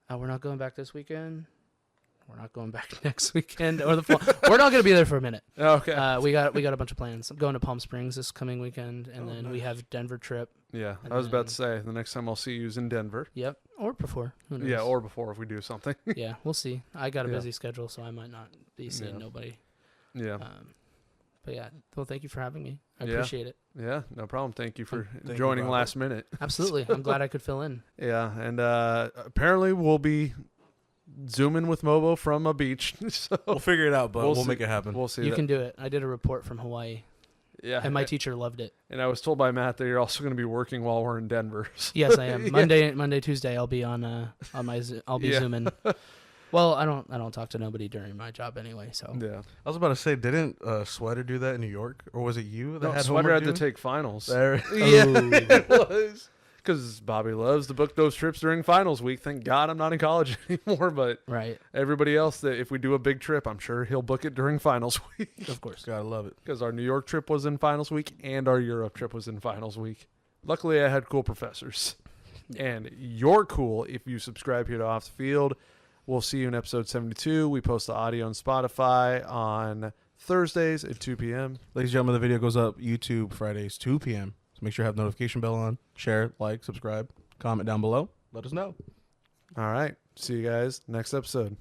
C: not going back this weekend. We're not going back next weekend or the fall. We're not gonna be there for a minute.
A: Okay.
C: We got a bunch of plans. I'm going to Palm Springs this coming weekend, and
A: Oh,
C: then we
A: nice.
C: have Denver trip.
A: Yeah,
C: and
A: I was about
C: then-
A: to say the next time I'll see you is in Denver.
C: Yep, or before. Who knows?
A: Yeah, or before if we do something.
C: Yeah, we'll see. I got a
A: Yeah.
C: busy schedule, so I might not be seeing
A: Yeah.
C: nobody.
A: Yeah.
C: But yeah, well, thank you for having me. I
A: Yeah.
C: appreciate it.
A: Yeah, no problem. Thank you for
B: you,
A: joining
B: Robert.
A: last minute.
C: Absolutely. I'm glad I could fill in.
A: Yeah, and apparently we'll be zooming with Mobo from a beach. So
B: We'll figure it out, but
A: We'll
B: we'll
A: see.
B: make it happen.
A: we'll see.
C: You
A: that.
C: can do it. I did a report from Hawaii,
A: Yeah,
C: and my teacher loved it.
A: and I was told by Matt that you're also going to be working while we're in Denver. So-
C: Yes, I am.
A: Yeah.
C: Monday, Tuesday, I'll be on my I'll be
A: Yeah.
C: zooming. Well, I don't talk to nobody during my job anyway, so
A: Yeah.
B: I was about to say, didn't Sweater do that in New York, or was it you that
A: No,
B: had
A: Sweater
B: homework
A: had to
B: due?
A: take finals.
B: There.
A: Yeah,
C: Oh.
A: it was. Because Bobby loves to book those trips during finals week. Thank God I'm not in college anymore. But
C: right,
A: everybody else, that if we do a big trip, I'm sure he'll book it during finals week.
C: of course.
B: Gotta love it.
A: Because our New York trip was in finals week and our Europe trip was in finals week. Luckily, I had cool professors. And you're cool if you subscribe here to Off the Field. We'll see you in episode 72. We post the audio on Spotify on Thursdays at 2 p.m.
B: Ladies and gentlemen, the video goes up YouTube Fridays 2 p.m. So make sure you have notification bell on. Share, like, subscribe, comment down below. Let us know.
A: All right. See you guys next episode.